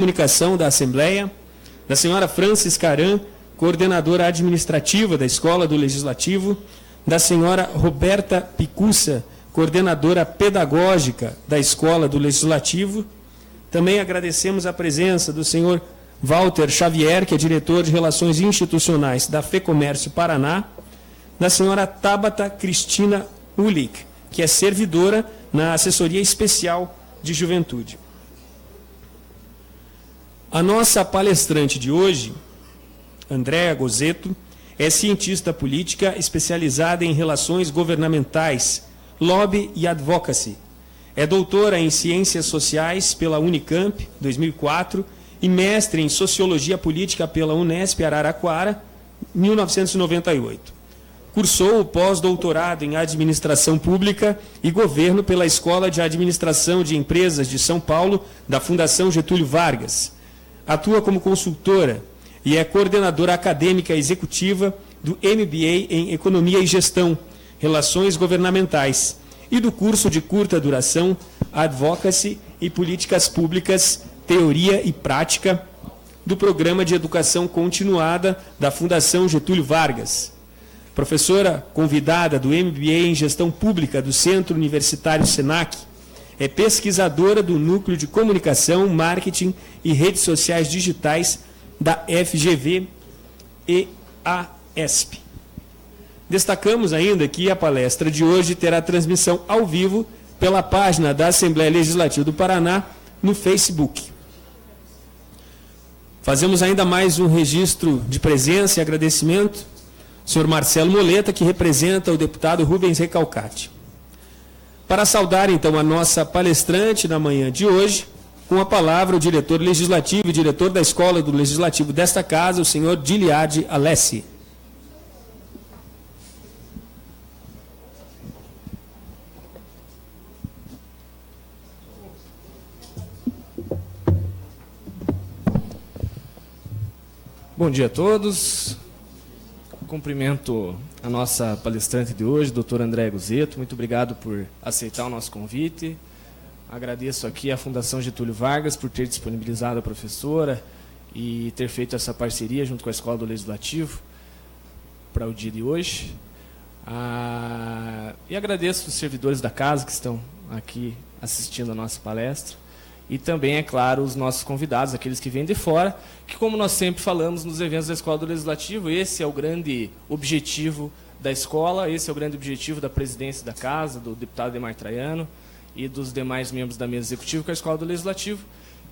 Comunicação da Assembleia, da senhora Francis Caran, coordenadora administrativa da Escola do Legislativo, da senhora Roberta Picussa, coordenadora pedagógica da Escola do Legislativo. Também agradecemos a presença do senhor Walter Xavier, que é diretor de Relações Institucionais da FEComércio Paraná, da senhora Tabata Cristina Ulick, que é servidora na Assessoria Especial de Juventude. A nossa palestrante de hoje, Andréa Gozzetto, é cientista política especializada em relações governamentais, lobby e advocacy. É doutora em Ciências Sociais pela Unicamp, 2004, e mestre em Sociologia Política pela Unesp Araraquara, 1998. Cursou o pós-doutorado em Administração Pública e Governo pela Escola de Administração de Empresas de São Paulo, da Fundação Getúlio Vargas. Atua como consultora e é coordenadora acadêmica executiva do MBA em Economia e Gestão, Relações Governamentais, e do curso de curta duração Advocacy e Políticas Públicas, Teoria e Prática, do Programa de Educação Continuada da Fundação Getúlio Vargas. Professora convidada do MBA em Gestão Pública do Centro Universitário Senac, é pesquisadora do Núcleo de Comunicação, Marketing e Redes Sociais Digitais da FGV e AESP. Destacamos ainda que a palestra de hoje terá transmissão ao vivo pela página da Assembleia Legislativa do Paraná no Facebook. Fazemos ainda mais um registro de presença e agradecimento ao senhor Marcelo Moleta, que representa o deputado Rubens Recalcati. Para saudar, então, a nossa palestrante na manhã de hoje, com a palavra o diretor legislativo e diretor da Escola do Legislativo desta Casa, o senhor Giliad Alessi. Bom dia a todos. Cumprimento a nossa palestrante de hoje, doutora Andréa Gozzetto. Muito obrigado por aceitar o nosso convite. Agradeço aqui à Fundação Getúlio Vargas por ter disponibilizado a professora e ter feito essa parceria junto com a Escola do Legislativo para o dia de hoje. E agradeço os servidores da casa que estão aqui assistindo a nossa palestra. E também, é claro, os nossos convidados, aqueles que vêm de fora, que, como nós sempre falamos nos eventos da Escola do Legislativo, esse é o grande objetivo da escola, esse é o grande objetivo da presidência da Casa, do deputado Demar Traiano e dos demais membros da mesa executiva com a Escola do Legislativo,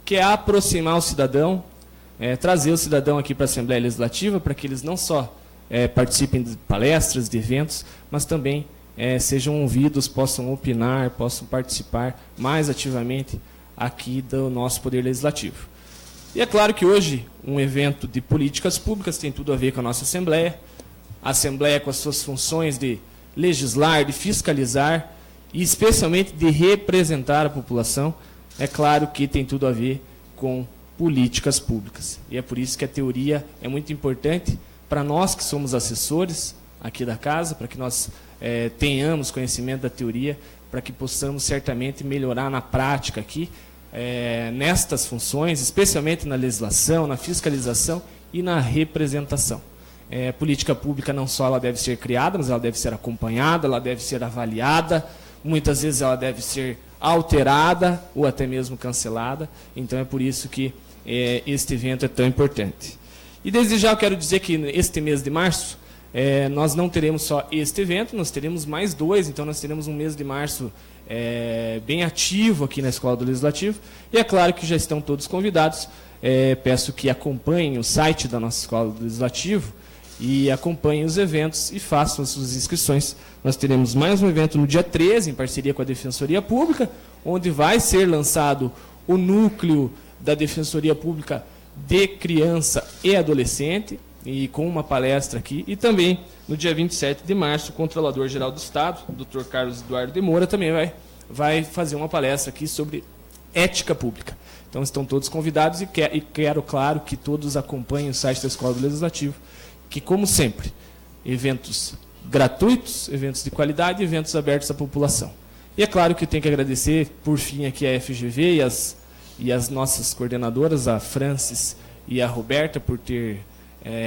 que é aproximar o cidadão, trazer o cidadão aqui para a Assembleia Legislativa, para que eles não só participem de palestras, de eventos, mas também sejam ouvidos, possam opinar, possam participar mais ativamente aqui do nosso Poder Legislativo. E é claro que hoje um evento de políticas públicas tem tudo a ver com a nossa Assembleia. A Assembleia com as suas funções de legislar, de fiscalizar e especialmente de representar a população, é claro que tem tudo a ver com políticas públicas. E é por isso que a teoria é muito importante para nós que somos assessores aqui da casa, para que nós tenhamos conhecimento da teoria, para que possamos certamente melhorar na prática aqui, nestas funções, especialmente na legislação, na fiscalização e na representação. Política pública não só ela deve ser criada, mas ela deve ser acompanhada, ela deve ser avaliada, muitas vezes ela deve ser alterada ou até mesmo cancelada. Então é por isso que este evento é tão importante. E desde já eu quero dizer que este mês de março, nós não teremos só este evento, nós teremos mais dois, então nós teremos um mês de março bem ativo aqui na Escola do Legislativo, e é claro que já estão todos convidados. Peço que acompanhem o site da nossa Escola do Legislativo e acompanhem os eventos e façam as suas inscrições. Nós teremos mais um evento no dia 13, em parceria com a Defensoria Pública, onde vai ser lançado o núcleo da Defensoria Pública de Criança e Adolescente, e com uma palestra aqui, e também no dia 27 de março, o Controlador-Geral do Estado, o Dr. Carlos Eduardo de Moura, também vai fazer uma palestra aqui sobre ética pública. Então estão todos convidados e quero, claro, que todos acompanhem o site da Escola do Legislativo, que, como sempre, eventos gratuitos, eventos de qualidade, eventos abertos à população. E é claro que eu tenho que agradecer, por fim, aqui a FGV e as nossas coordenadoras, a Francis e a Roberta, por ter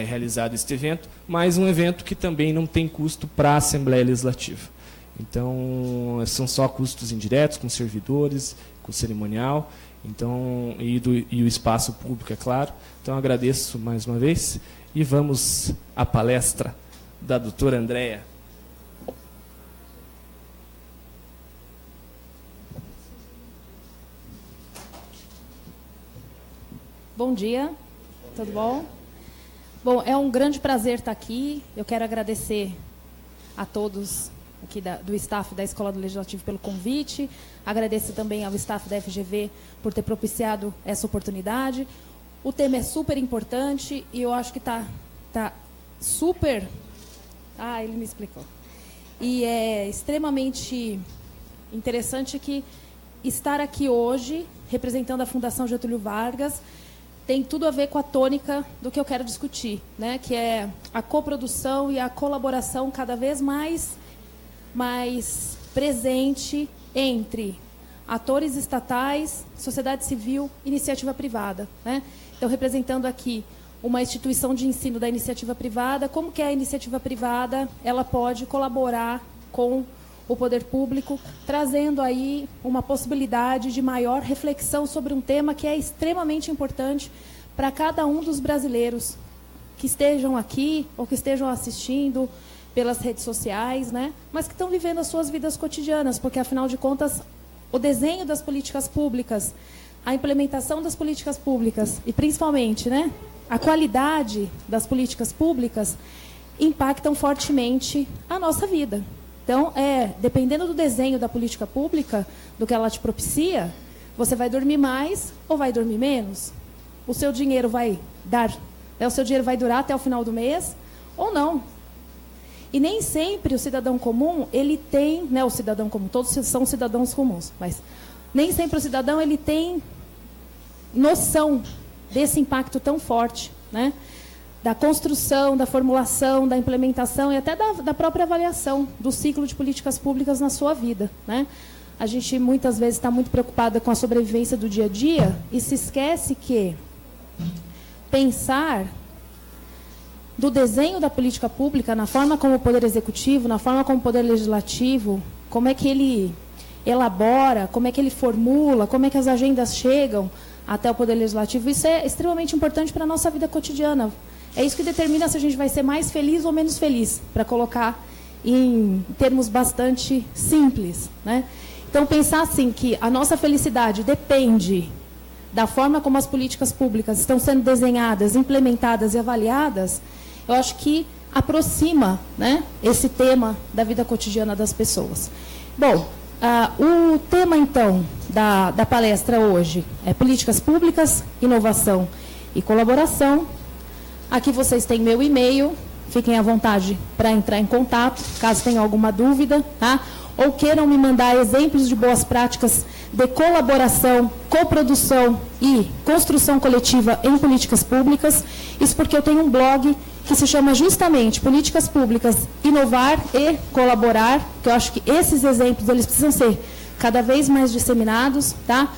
realizado este evento, mas um evento que também não tem custo para a Assembleia Legislativa. Então, são só custos indiretos, com servidores, com cerimonial, então, e o espaço público, é claro. Então, agradeço mais uma vez e vamos à palestra da doutora Andréa. Bom dia, tudo bom? Bom, é um grande prazer estar aqui. Eu quero agradecer a todos aqui do staff da Escola do Legislativo pelo convite. Agradeço também ao staff da FGV por ter propiciado essa oportunidade. O tema é super importante e eu acho que está super... Ah, ele me explicou. E é extremamente interessante que estar aqui hoje, representando a Fundação Getúlio Vargas, tem tudo a ver com a tônica do que eu quero discutir, né? Que é a coprodução e a colaboração cada vez mais presente entre atores estatais, sociedade civil, iniciativa privada, né? Então, representando aqui uma instituição de ensino da iniciativa privada, como que a iniciativa privada ela pode colaborar com o poder público, trazendo aí uma possibilidade de maior reflexão sobre um tema que é extremamente importante para cada um dos brasileiros que estejam aqui ou que estejam assistindo pelas redes sociais, né? Mas que estão vivendo as suas vidas cotidianas, porque, afinal de contas, o desenho das políticas públicas, a implementação das políticas públicas e, principalmente, né, a qualidade das políticas públicas impactam fortemente a nossa vida. Então, dependendo do desenho da política pública, do que ela te propicia, você vai dormir mais ou vai dormir menos? O seu dinheiro vai durar até o final do mês ou não? E nem sempre o cidadão comum, ele tem, né, o cidadão comum, todos são cidadãos comuns, mas nem sempre o cidadão ele tem noção desse impacto tão forte, né? Da construção, da formulação, da implementação e até da própria avaliação do ciclo de políticas públicas na sua vida, né? A gente muitas vezes está muito preocupada com a sobrevivência do dia a dia e se esquece que pensar do desenho da política pública, na forma como o Poder Executivo, na forma como o Poder Legislativo, como é que ele elabora, como é que ele formula, como é que as agendas chegam até o Poder Legislativo, isso é extremamente importante para a nossa vida cotidiana. É isso que determina se a gente vai ser mais feliz ou menos feliz, para colocar em termos bastante simples, né? Então, pensar assim que a nossa felicidade depende da forma como as políticas públicas estão sendo desenhadas, implementadas e avaliadas, eu acho que aproxima, né, esse tema da vida cotidiana das pessoas. Bom, o tema, então, da palestra hoje é políticas públicas, inovação e colaboração. Aqui vocês têm meu e-mail, fiquem à vontade para entrar em contato, caso tenham alguma dúvida, tá? Ou queiram me mandar exemplos de boas práticas de colaboração, coprodução e construção coletiva em políticas públicas. Isso porque eu tenho um blog que se chama justamente Políticas Públicas, Inovar e Colaborar, que eu acho que esses exemplos eles precisam ser cada vez mais disseminados, tá?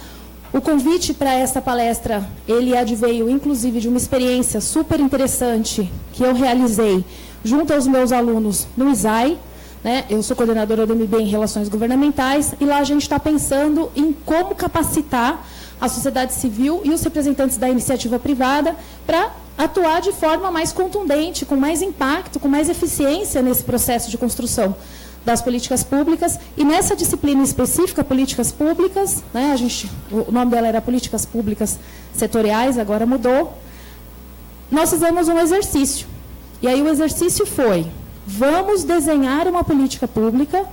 O convite para esta palestra, ele adveio, inclusive, de uma experiência super interessante que eu realizei junto aos meus alunos no ISAI, né? Eu sou coordenadora do MB em Relações Governamentais, e lá a gente está pensando em como capacitar a sociedade civil e os representantes da iniciativa privada para atuar de forma mais contundente, com mais impacto, com mais eficiência nesse processo de construção das políticas públicas. E nessa disciplina específica, políticas públicas, né, o nome dela era Políticas Públicas Setoriais, agora mudou, nós fizemos um exercício. E aí o exercício foi: vamos desenhar uma política pública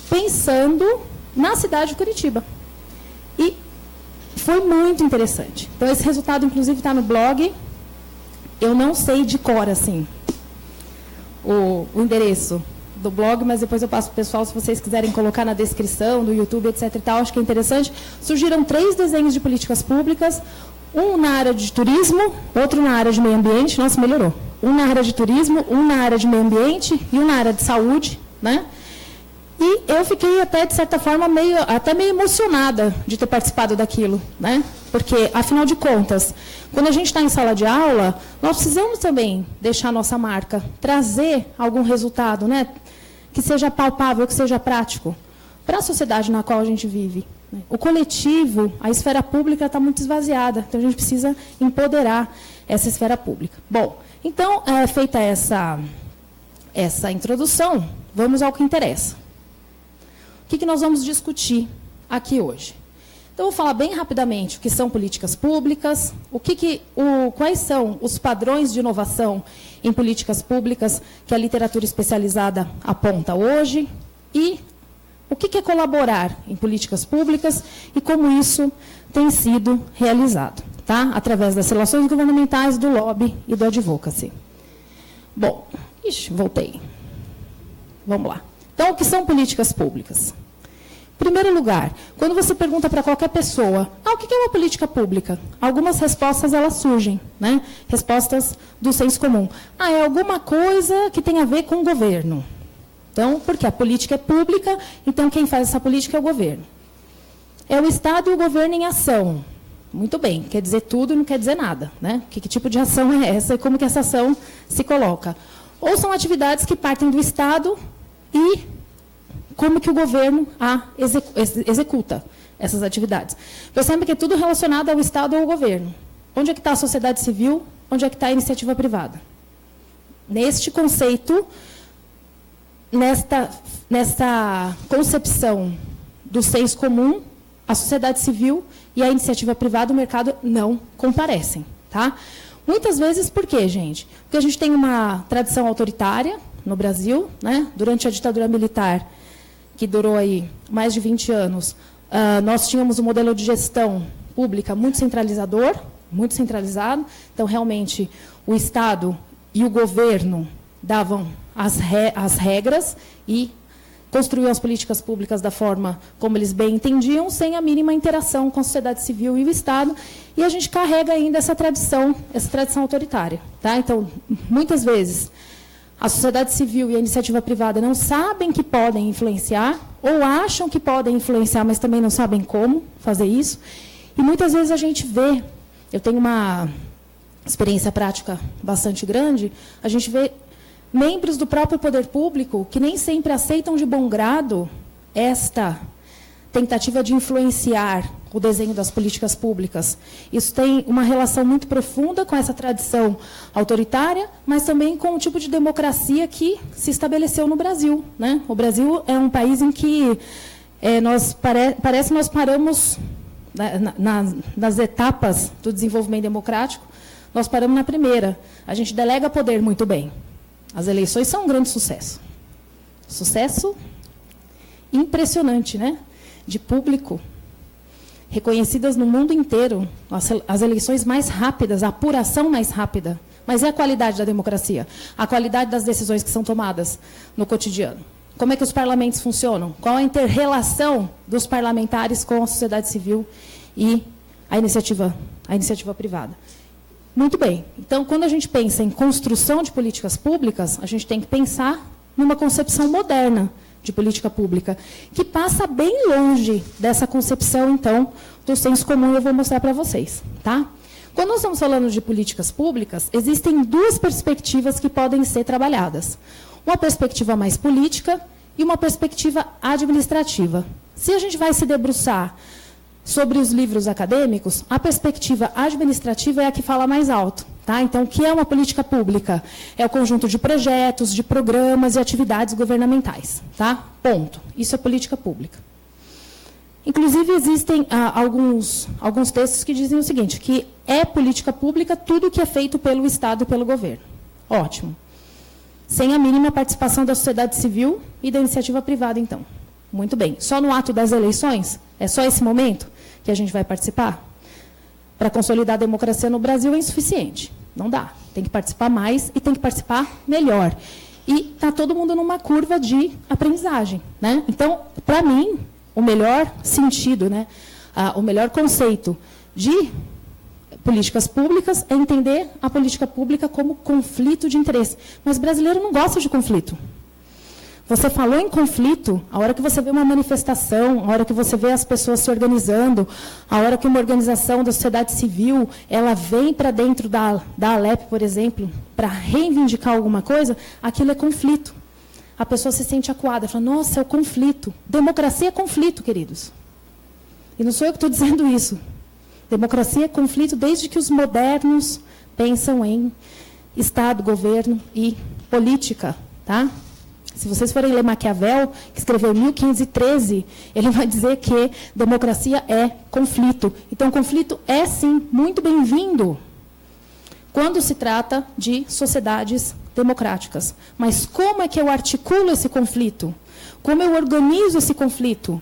pensando na cidade de Curitiba. E foi muito interessante. Então, esse resultado, inclusive, está no blog. Eu não sei de cor, assim, o endereço do blog, mas depois eu passo para o pessoal, se vocês quiserem colocar na descrição do YouTube, etc. e tal, acho que é interessante. Surgiram 3 desenhos de políticas públicas, um na área de turismo, outro na área de meio ambiente, nossa, melhorou. Um na área de turismo, um na área de meio ambiente e um na área de saúde, né? E eu fiquei até, de certa forma, meio emocionada de ter participado daquilo, né? Porque, afinal de contas, quando a gente está em sala de aula, nós precisamos também deixar a nossa marca, trazer algum resultado, né? Que seja palpável, que seja prático, para a sociedade na qual a gente vive. O coletivo, a esfera pública está muito esvaziada, então a gente precisa empoderar essa esfera pública. Bom, então, feita essa introdução, vamos ao que interessa. O que nós vamos discutir aqui hoje? Então, vou falar bem rapidamente o que são políticas públicas, quais são os padrões de inovação em políticas públicas que a literatura especializada aponta hoje e o que é colaborar em políticas públicas e como isso tem sido realizado, tá? Através das relações governamentais, do lobby e do advocacy. Bom, voltei. Vamos lá. Então, o que são políticas públicas? Em primeiro lugar, quando você pergunta para qualquer pessoa, o que é uma política pública? Algumas respostas elas surgem, né? Respostas do senso comum. É alguma coisa que tem a ver com o governo. Então, porque a política é pública, então quem faz essa política é o governo. É o Estado e o governo em ação. Muito bem, quer dizer tudo e não quer dizer nada, né? Que tipo de ação é essa e como que essa ação se coloca? Ou são atividades que partem do Estado e como que o governo executa essas atividades. Percebe que é tudo relacionado ao Estado ou ao governo. Onde é que está a sociedade civil? Onde é que está a iniciativa privada? Neste conceito, nesta concepção do senso comum, a sociedade civil e a iniciativa privada, o mercado, não comparecem. Tá? Muitas vezes, por quê, gente? Porque a gente tem uma tradição autoritária no Brasil, né? Durante a ditadura militar, que durou aí mais de 20 anos, nós tínhamos um modelo de gestão pública muito centralizador, muito centralizado. Então, realmente, o Estado e o governo davam as regras e construíam as políticas públicas da forma como eles bem entendiam, sem a mínima interação com a sociedade civil e o Estado. E a gente carrega ainda essa tradição autoritária. Tá? Então, muitas vezes, a sociedade civil e a iniciativa privada não sabem que podem influenciar, ou acham que podem influenciar, mas também não sabem como fazer isso. E muitas vezes a gente vê, eu tenho uma experiência prática bastante grande, a gente vê membros do próprio poder público que nem sempre aceitam de bom grado esta tentativa de influenciar o desenho das políticas públicas. Isso tem uma relação muito profunda com essa tradição autoritária, mas também com o tipo de democracia que se estabeleceu no Brasil, né? O Brasil é um país em que parece que nós paramos nas etapas do desenvolvimento democrático, nós paramos na primeira. A gente delega poder muito bem. As eleições são um grande sucesso. Sucesso impressionante, né? De público, reconhecidas no mundo inteiro, as eleições mais rápidas, a apuração mais rápida. Mas é a qualidade da democracia, a qualidade das decisões que são tomadas no cotidiano. Como é que os parlamentos funcionam? Qual a inter-relação dos parlamentares com a sociedade civil e a iniciativa privada? Muito bem. Então, quando a gente pensa em construção de políticas públicas, a gente tem que pensar numa concepção moderna de política pública, que passa bem longe dessa concepção, então, do senso comum, eu vou mostrar para vocês. Tá? Quando nós estamos falando de políticas públicas, existem duas perspectivas que podem ser trabalhadas. Uma perspectiva mais política e uma perspectiva administrativa. Se a gente vai se debruçar sobre os livros acadêmicos, a perspectiva administrativa é a que fala mais alto. Tá? Então, o que é uma política pública? É o conjunto de projetos, de programas e atividades governamentais. Tá? Ponto. Isso é política pública. Inclusive, existem alguns textos que dizem o seguinte, que é política pública tudo que é feito pelo Estado e pelo governo. Ótimo. Sem a mínima participação da sociedade civil e da iniciativa privada, então. Muito bem. Só no ato das eleições? É só esse momento que a gente vai participar? Para consolidar a democracia no Brasil é insuficiente. Não dá. Tem que participar mais e tem que participar melhor. E está todo mundo numa curva de aprendizagem. Né? Então, para mim, o melhor sentido, né, o melhor conceito de políticas públicas é entender a política pública como conflito de interesse. Mas brasileiro não gosta de conflito. Você falou em conflito, a hora que você vê uma manifestação, a hora que você vê as pessoas se organizando, a hora que uma organização da sociedade civil, ela vem para dentro da Alep, por exemplo, para reivindicar alguma coisa, aquilo é conflito. A pessoa se sente acuada, fala, nossa, é o conflito. Democracia é conflito, queridos. E não sou eu que estou dizendo isso. Democracia é conflito desde que os modernos pensam em Estado, governo e política, tá? Se vocês forem ler Maquiavel, que escreveu em 1513, ele vai dizer que democracia é conflito. Então, conflito é, sim, muito bem-vindo quando se trata de sociedades democráticas. Mas como é que eu articulo esse conflito? Como eu organizo esse conflito?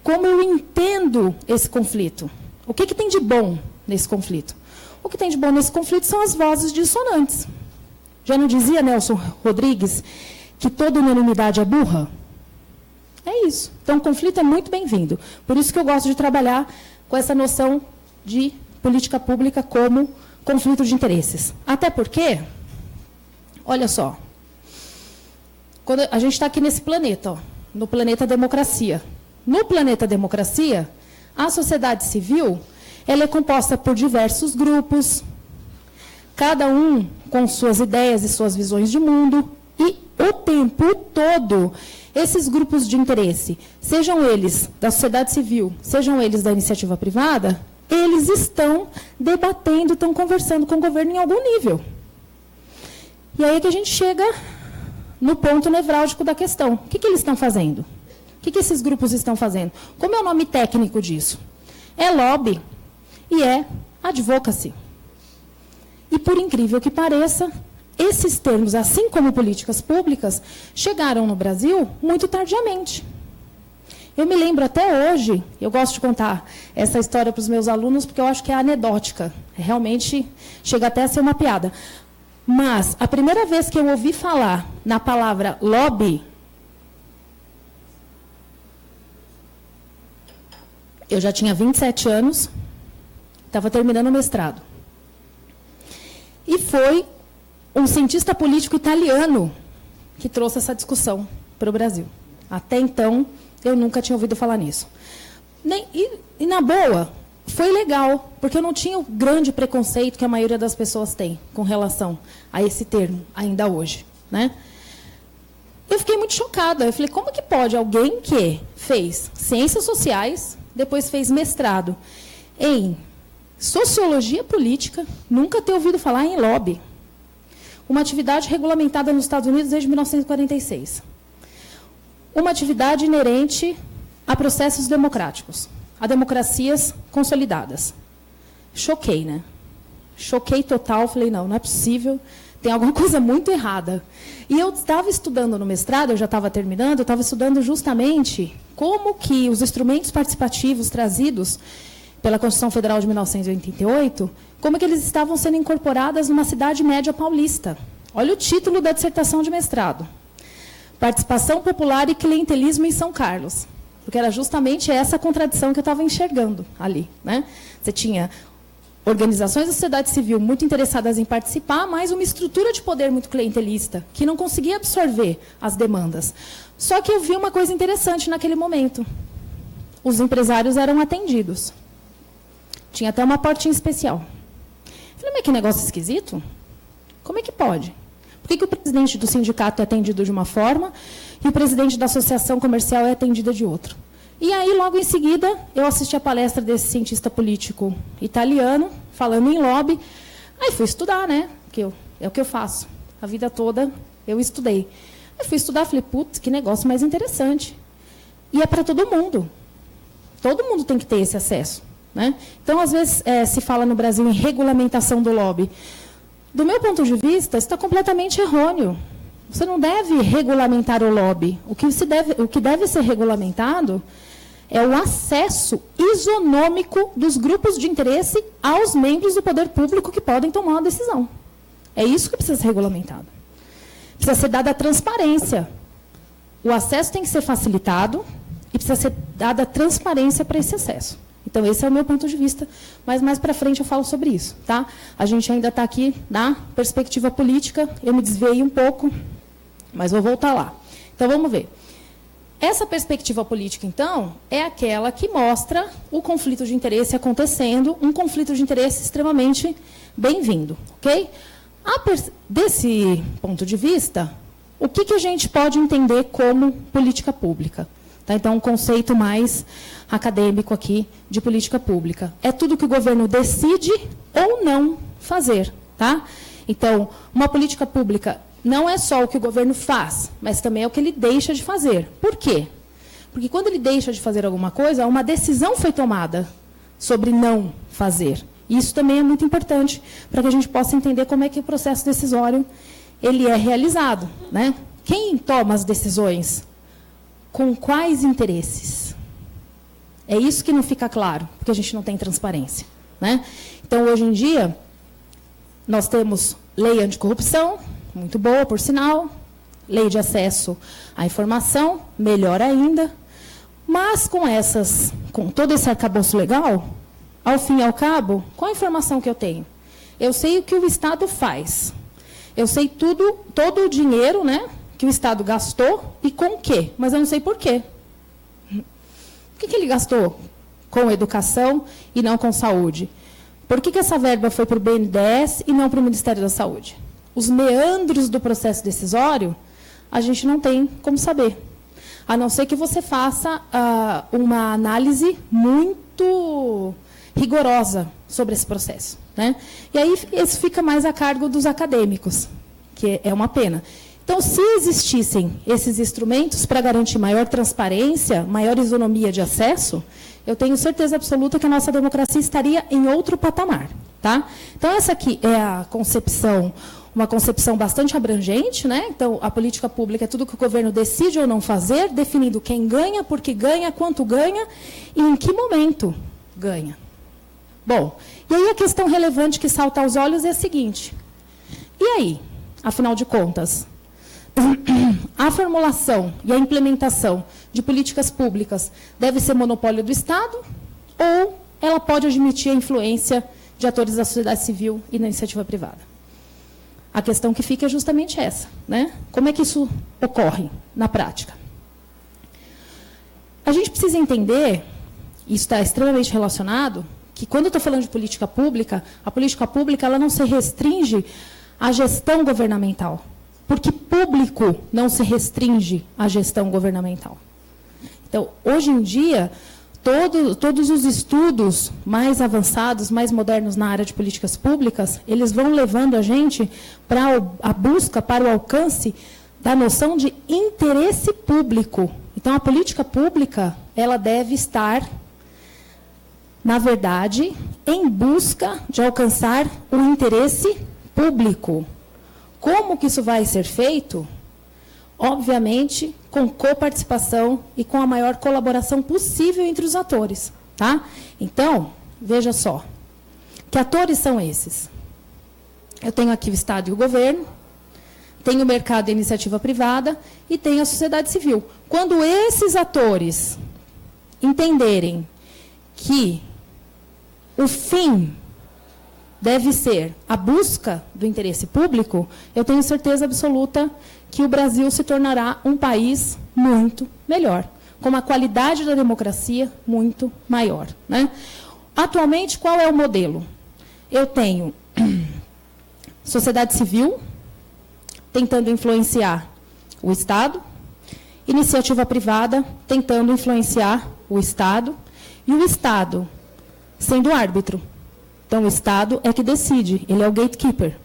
Como eu entendo esse conflito? O que tem de bom nesse conflito? O que tem de bom nesse conflito são as vozes dissonantes. Já não dizia Nelson Rodrigues que toda unanimidade é burra? É isso. Então, o conflito é muito bem-vindo. Por isso que eu gosto de trabalhar com essa noção de política pública como conflito de interesses. Até porque, olha só, quando a gente está aqui nesse planeta, ó, no planeta democracia. No planeta democracia, a sociedade civil ela é composta por diversos grupos, cada um com suas ideias e suas visões de mundo, e o tempo todo, esses grupos de interesse, sejam eles da sociedade civil, sejam eles da iniciativa privada, eles estão debatendo, estão conversando com o governo em algum nível. E aí é que a gente chega no ponto nevrálgico da questão. O que eles estão fazendo? O que esses grupos estão fazendo? Como é o nome técnico disso? É lobby e é advocacy. E, por incrível que pareça, esses termos, assim como políticas públicas, chegaram no Brasil muito tardiamente. Eu me lembro até hoje, eu gosto de contar essa história para os meus alunos, porque eu acho que é anedótica. Realmente chega até a ser uma piada. Mas a primeira vez que eu ouvi falar na palavra lobby, eu já tinha 27 anos, estava terminando o mestrado. E foi um cientista político italiano que trouxe essa discussão para o Brasil. Até então, eu nunca tinha ouvido falar nisso. E na boa, foi legal, porque eu não tinha o grande preconceito que a maioria das pessoas tem com relação a esse termo, ainda hoje, né? Eu fiquei muito chocada. Eu falei, como que pode alguém que fez ciências sociais, depois fez mestrado em sociologia política, nunca ter ouvido falar em lobby? Uma atividade regulamentada nos Estados Unidos desde 1946. Uma atividade inerente a processos democráticos, a democracias consolidadas. Choquei, né? Choquei total, falei, não é possível, tem alguma coisa muito errada. E eu estava estudando no mestrado, eu já estava terminando, eu estava estudando justamente como que os instrumentos participativos trazidos pela Constituição Federal de 1988, como que eles estavam sendo incorporados numa cidade média paulista. Olha o título da dissertação de mestrado. Participação popular e clientelismo em São Carlos. Porque era justamente essa contradição que eu estava enxergando ali, né? Você tinha organizações da sociedade civil muito interessadas em participar, mas uma estrutura de poder muito clientelista, que não conseguia absorver as demandas. Só que eu vi uma coisa interessante naquele momento. Os empresários eram atendidos. Tinha até uma portinha especial. Falei, mas que negócio esquisito? Como é que pode? Por que o presidente do sindicato é atendido de uma forma e o presidente da associação comercial é atendido de outra? E aí, logo em seguida, eu assisti a palestra desse cientista político italiano, falando em lobby. Aí fui estudar, né? É o que eu faço. A vida toda eu estudei. Aí fui estudar, falei, putz, que negócio mais interessante. E é para todo mundo. Todo mundo tem que ter esse acesso, né? Então, às vezes, se fala no Brasil em regulamentação do lobby. Do meu ponto de vista, isso está completamente errôneo. Você não deve regulamentar o lobby. O que deve ser regulamentado é o acesso isonômico dos grupos de interesse aos membros do poder público que podem tomar uma decisão. É isso que precisa ser regulamentado. Precisa ser dada a transparência. O acesso tem que ser facilitado e precisa ser dada a transparência para esse acesso. Então, esse é o meu ponto de vista, mas mais para frente eu falo sobre isso, tá? A gente ainda está aqui na perspectiva política, eu me desviei um pouco, mas vou voltar lá. Então, vamos ver. Essa perspectiva política, então, é aquela que mostra o conflito de interesse acontecendo, um conflito de interesse extremamente bem-vindo, ok? Desse ponto de vista, o que a gente pode entender como política pública? Tá? Então, um conceito mais acadêmico aqui de política pública. É tudo que o governo decide ou não fazer. Tá? Então, uma política pública não é só o que o governo faz, mas também é o que ele deixa de fazer. Por quê? Porque quando ele deixa de fazer alguma coisa, uma decisão foi tomada sobre não fazer. E isso também é muito importante para que a gente possa entender como é que o processo decisório ele é realizado. Né? Quem toma as decisões? Com quais interesses? É isso que não fica claro, porque a gente não tem transparência. Né? Então, hoje em dia, nós temos lei anticorrupção, muito boa, por sinal, lei de acesso à informação, melhor ainda, mas com todo esse arcabouço legal, ao fim e ao cabo, qual a informação que eu tenho? Eu sei o que o Estado faz, eu sei todo o dinheiro, né, que o Estado gastou e com o quê, mas eu não sei por quê. Por que ele gastou com educação e não com saúde? Por que essa verba foi para o BNDES e não para o Ministério da Saúde? Os meandros do processo decisório, a gente não tem como saber. A não ser que você faça uma análise muito rigorosa sobre esse processo. Né? E aí, isso fica mais a cargo dos acadêmicos, que é uma pena. Então, se existissem esses instrumentos para garantir maior transparência, maior isonomia de acesso, eu tenho certeza absoluta que a nossa democracia estaria em outro patamar. Tá? Então, essa aqui é a concepção, uma concepção bastante abrangente. Né? Então, a política pública é tudo que o governo decide ou não fazer, definindo quem ganha, por que ganha, quanto ganha e em que momento ganha. Bom, e aí a questão relevante que salta aos olhos é a seguinte. E aí, afinal de contas, a formulação e a implementação de políticas públicas deve ser monopólio do Estado ou ela pode admitir a influência de atores da sociedade civil e da iniciativa privada? A questão que fica é justamente essa. Né? Como é que isso ocorre na prática? A gente precisa entender, isso está extremamente relacionado, que quando eu estou falando de política pública, a política pública ela não se restringe à gestão governamental. Porque público não se restringe à gestão governamental. Então, hoje em dia, todos os estudos mais avançados, mais modernos na área de políticas públicas, eles vão levando a gente para a busca, para o alcance da noção de interesse público. Então, a política pública, ela deve estar, na verdade, em busca de alcançar o interesse público. Como que isso vai ser feito? Obviamente, com coparticipação e com a maior colaboração possível entre os atores. Tá? Então, veja só. Que atores são esses? Eu tenho aqui o Estado e o governo, tenho o mercado e a iniciativa privada e tenho a sociedade civil. Quando esses atores entenderem que o fim deve ser a busca do interesse público, eu tenho certeza absoluta que o Brasil se tornará um país muito melhor, com uma qualidade da democracia muito maior. Né? Atualmente, qual é o modelo? Eu tenho sociedade civil tentando influenciar o Estado, iniciativa privada tentando influenciar o Estado, e o Estado sendo árbitro. Então, o Estado é que decide, ele é o gatekeeper.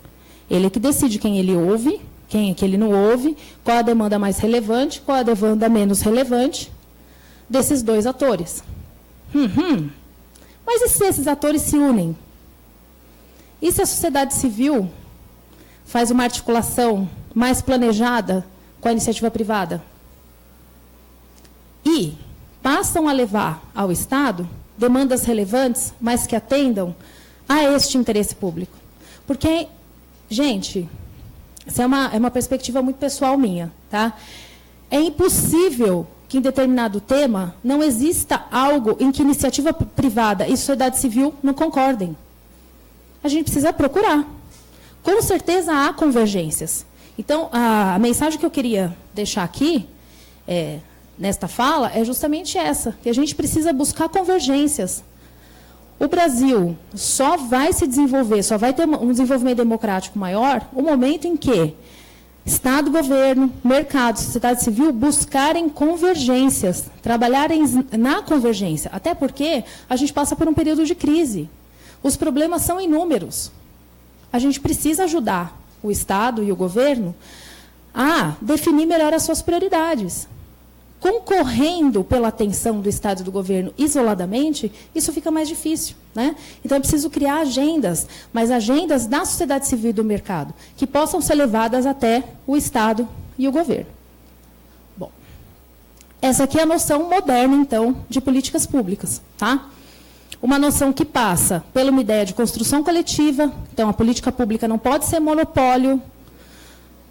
Ele é que decide quem ele ouve, quem é que ele não ouve, qual a demanda mais relevante, qual a demanda menos relevante desses dois atores. Mas e se esses atores se unem? E se a sociedade civil faz uma articulação mais planejada com a iniciativa privada? E passam a levar ao Estado demandas relevantes, mas que atendam a este interesse público. Porque, gente, essa é uma perspectiva muito pessoal minha. Tá? É impossível que em determinado tema não exista algo em que iniciativa privada e sociedade civil não concordem. A gente precisa procurar. Com certeza há convergências. Então, a mensagem que eu queria deixar aqui nesta fala é justamente essa, que a gente precisa buscar convergências. O Brasil só vai se desenvolver, só vai ter um desenvolvimento democrático maior no momento em que Estado, governo, mercado, sociedade civil buscarem convergências, trabalharem na convergência. Até porque a gente passa por um período de crise. Os problemas são inúmeros. A gente precisa ajudar o Estado e o governo a definir melhor as suas prioridades. Concorrendo pela atenção do Estado e do governo isoladamente, isso fica mais difícil, né? Então, é preciso criar agendas, mas agendas da sociedade civil e do mercado, que possam ser levadas até o Estado e o governo. Bom, essa aqui é a noção moderna, então, de políticas públicas, tá? Uma noção que passa pela uma ideia de construção coletiva. Então, a política pública não pode ser monopólio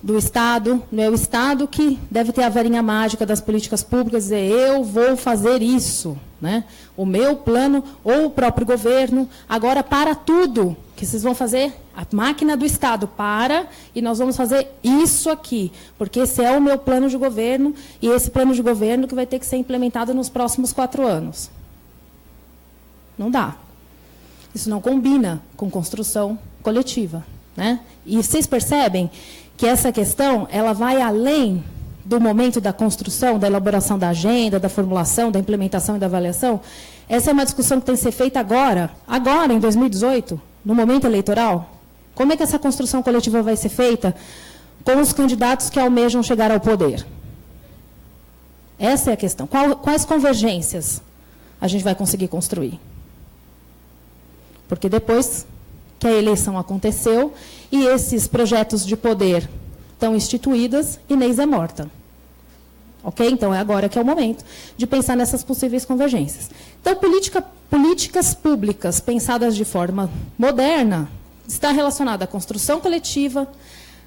do Estado, não é o Estado que deve ter a varinha mágica das políticas públicas, dizer, eu vou fazer isso, né? O meu plano, ou o próprio governo, agora para tudo que vocês vão fazer, a máquina do Estado para, e nós vamos fazer isso aqui, porque esse é o meu plano de governo, e esse plano de governo que vai ter que ser implementado nos próximos 4 anos. Não dá. Isso não combina com construção coletiva, né? E vocês percebem que essa questão ela vai além do momento da construção, da elaboração da agenda, da formulação, da implementação e da avaliação. Essa é uma discussão que tem que ser feita agora, em 2018, no momento eleitoral. Como é que essa construção coletiva vai ser feita com os candidatos que almejam chegar ao poder? Essa é a questão. Quais convergências a gente vai conseguir construir? Porque depois que a eleição aconteceu e esses projetos de poder estão instituídos, Inês é morta. Ok? Então, é agora que é o momento de pensar nessas possíveis convergências. Então, políticas públicas pensadas de forma moderna está relacionada à construção coletiva,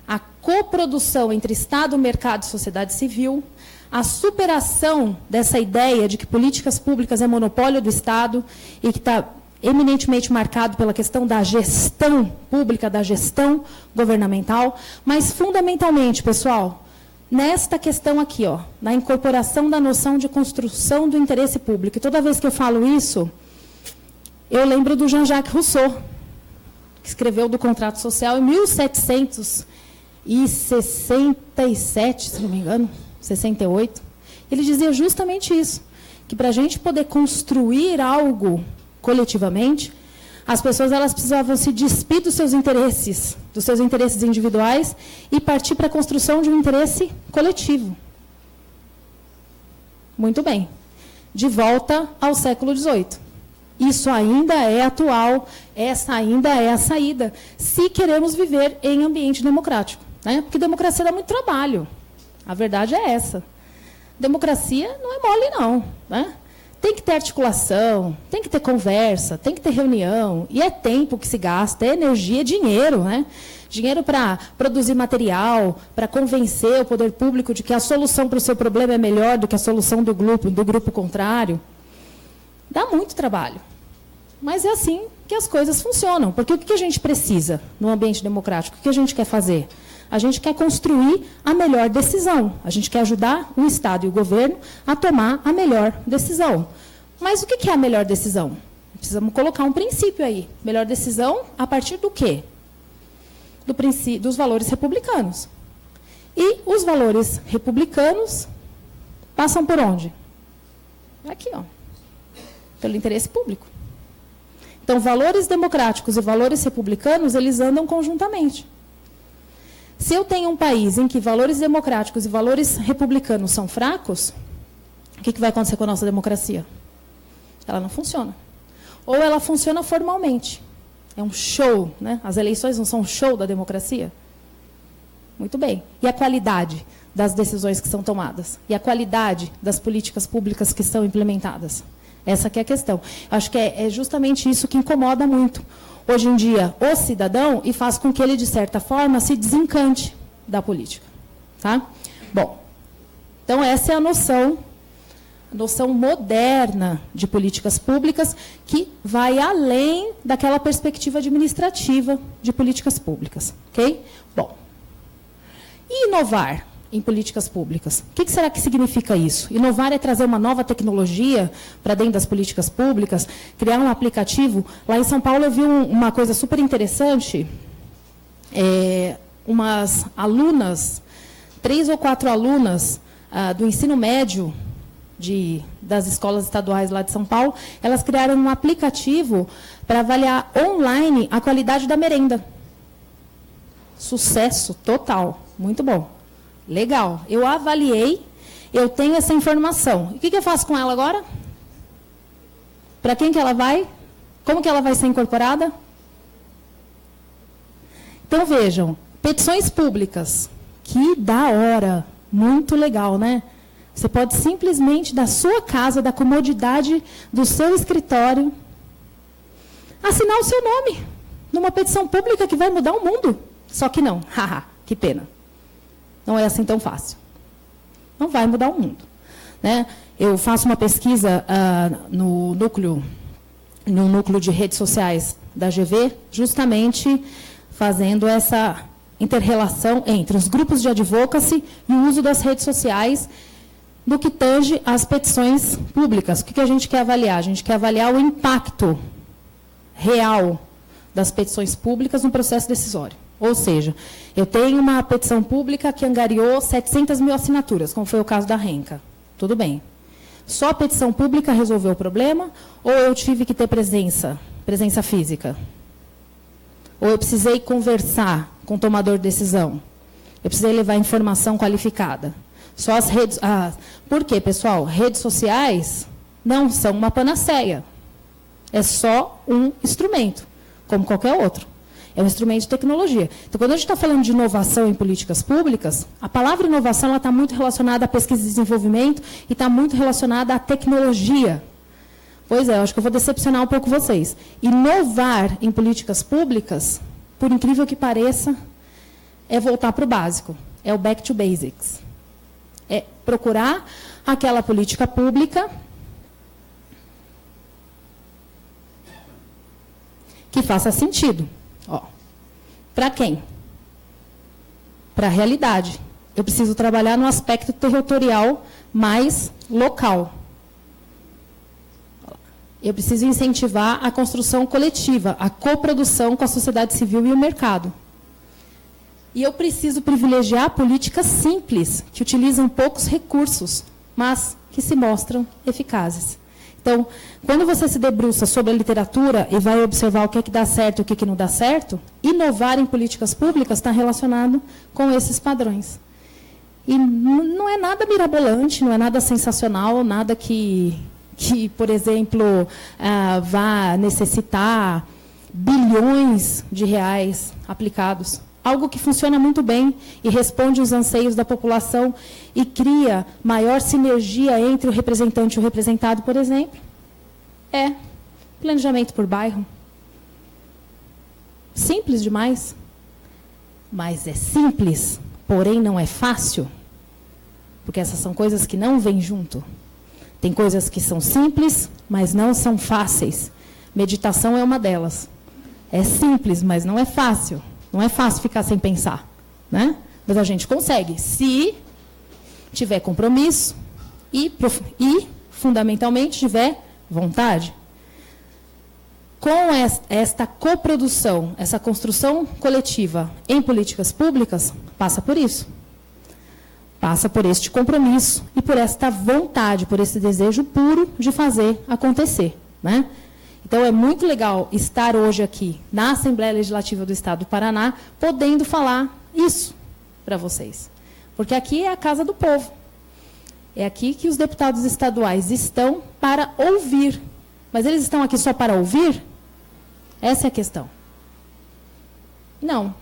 à coprodução entre Estado, mercado e sociedade civil, à superação dessa ideia de que políticas públicas é monopólio do Estado e que está eminentemente marcado pela questão da gestão pública, da gestão governamental, mas, fundamentalmente, pessoal, nesta questão aqui, ó, na incorporação da noção de construção do interesse público. E toda vez que eu falo isso, eu lembro do Jean-Jacques Rousseau, que escreveu do Contrato Social em 1767, se não me engano, 68. Ele dizia justamente isso, que para a gente poder construir algo coletivamente, as pessoas elas precisavam se despir dos seus interesses individuais e partir para a construção de um interesse coletivo. Muito bem. De volta ao século XVIII. Isso ainda é atual, essa ainda é a saída, se queremos viver em ambiente democrático, né? Porque democracia dá muito trabalho. A verdade é essa. Democracia não é mole, não, né? Tem que ter articulação, tem que ter conversa, tem que ter reunião, e é tempo que se gasta, é energia, é dinheiro, né? Dinheiro para produzir material, para convencer o poder público de que a solução para o seu problema é melhor do que a solução do grupo contrário. Dá muito trabalho. Mas é assim que as coisas funcionam. Porque o que a gente precisa no ambiente democrático? O que a gente quer fazer? A gente quer construir a melhor decisão. A gente quer ajudar o Estado e o governo a tomar a melhor decisão. Mas o que é a melhor decisão? Precisamos colocar um princípio aí. Melhor decisão a partir do quê? Dos valores republicanos. E os valores republicanos passam por onde? Aqui, ó. Pelo interesse público. Então, valores democráticos e valores republicanos, eles andam conjuntamente. Se eu tenho um país em que valores democráticos e valores republicanos são fracos, o que vai acontecer com a nossa democracia? Ela não funciona. Ou ela funciona formalmente. É um show, né? As eleições não são um show da democracia? Muito bem. E a qualidade das decisões que são tomadas? E a qualidade das políticas públicas que são implementadas? Essa que é a questão. Acho que é justamente isso que incomoda muito hoje em dia o cidadão e faz com que ele, de certa forma, se desencante da política. Tá? Bom, então essa é a noção moderna de políticas públicas que vai além daquela perspectiva administrativa de políticas públicas. Ok? Bom, e inovar? em políticas públicas. O que será que significa isso? Inovar é trazer uma nova tecnologia para dentro das políticas públicas, criar um aplicativo. Lá em São Paulo eu vi uma coisa super interessante, umas alunas, 3 ou 4 alunas do ensino médio das escolas estaduais lá de São Paulo, elas criaram um aplicativo para avaliar online a qualidade da merenda. Sucesso total, muito bom. Legal, eu avaliei, eu tenho essa informação. E o que eu faço com ela agora? Para quem que ela vai? Como que ela vai ser incorporada? Então, vejam, petições públicas. Que da hora, muito legal, né? Você pode simplesmente, da sua casa, da comodidade do seu escritório, assinar o seu nome numa petição pública que vai mudar o mundo. Só que não, haha, que pena. Não é assim tão fácil. Não vai mudar o mundo. Né? Eu faço uma pesquisa no núcleo de redes sociais da GV, justamente fazendo essa inter-relação entre os grupos de advocacy e o uso das redes sociais no que tange às petições públicas. O que a gente quer avaliar? A gente quer avaliar o impacto real das petições públicas no processo decisório. Ou seja, eu tenho uma petição pública que angariou 700 mil assinaturas, como foi o caso da Renca. Tudo bem. Só a petição pública resolveu o problema? Ou eu tive que ter presença física? Ou eu precisei conversar com o tomador de decisão? Eu precisei levar informação qualificada? Só as redes... Por quê, pessoal? Redes sociais não são uma panaceia. É só um instrumento, como qualquer outro. É um instrumento de tecnologia. Então, quando a gente está falando de inovação em políticas públicas, a palavra inovação está muito relacionada à pesquisa e desenvolvimento e está muito relacionada à tecnologia. Pois é, eu acho que eu vou decepcionar um pouco vocês. Inovar em políticas públicas, por incrível que pareça, é voltar para o básico. É o back to basics. É procurar aquela política pública que faça sentido. Para quem? Para a realidade. Eu preciso trabalhar no aspecto territorial mais local. Eu preciso incentivar a construção coletiva, a coprodução com a sociedade civil e o mercado. E eu preciso privilegiar políticas simples, que utilizam poucos recursos, mas que se mostram eficazes. Então, quando você se debruça sobre a literatura e vai observar o que é que dá certo e o que é que não dá certo, inovar em políticas públicas está relacionado com esses padrões. E não é nada mirabolante, não é nada sensacional, nada que por exemplo, vá necessitar bilhões de reais aplicados. Algo que funciona muito bem e responde aos anseios da população e cria maior sinergia entre o representante e o representado, por exemplo, é planejamento por bairro. Simples demais, mas é simples, porém não é fácil, porque essas são coisas que não vêm junto. Tem coisas que são simples, mas não são fáceis. Meditação é uma delas. É simples, mas não é fácil. Não é fácil ficar sem pensar, né? Mas a gente consegue, se tiver compromisso e fundamentalmente, tiver vontade. Com esta coprodução, essa construção coletiva em políticas públicas, passa por isso. Passa por este compromisso e por esta vontade, por esse desejo puro de fazer acontecer, né? Então, é muito legal estar hoje aqui na Assembleia Legislativa do Estado do Paraná, podendo falar isso para vocês. Porque aqui é a casa do povo. É aqui que os deputados estaduais estão para ouvir. Mas eles estão aqui só para ouvir? Essa é a questão. Não.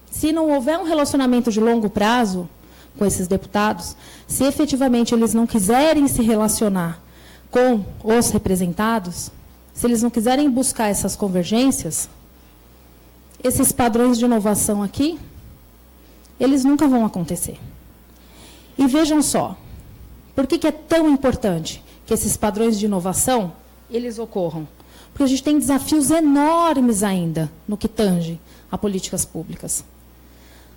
Se não houver um relacionamento de longo prazo com esses deputados, se efetivamente eles não quiserem se relacionar com os representados, se eles não quiserem buscar essas convergências, esses padrões de inovação aqui, eles nunca vão acontecer. E vejam só, por que é tão importante que esses padrões de inovação, eles ocorram? Porque a gente tem desafios enormes ainda no que tange a políticas públicas.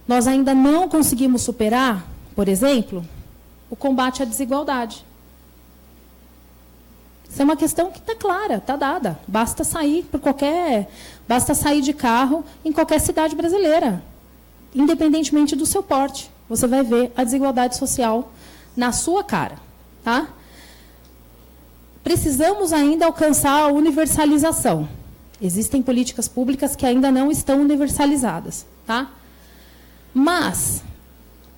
nós ainda não conseguimos superar, por exemplo, o combate à desigualdade. Isso é uma questão que está clara, está dada. Basta sair de carro em qualquer cidade brasileira, independentemente do seu porte. Você vai ver a desigualdade social na sua cara, tá? Precisamos ainda alcançar a universalização. Existem políticas públicas que ainda não estão universalizadas, tá? Mas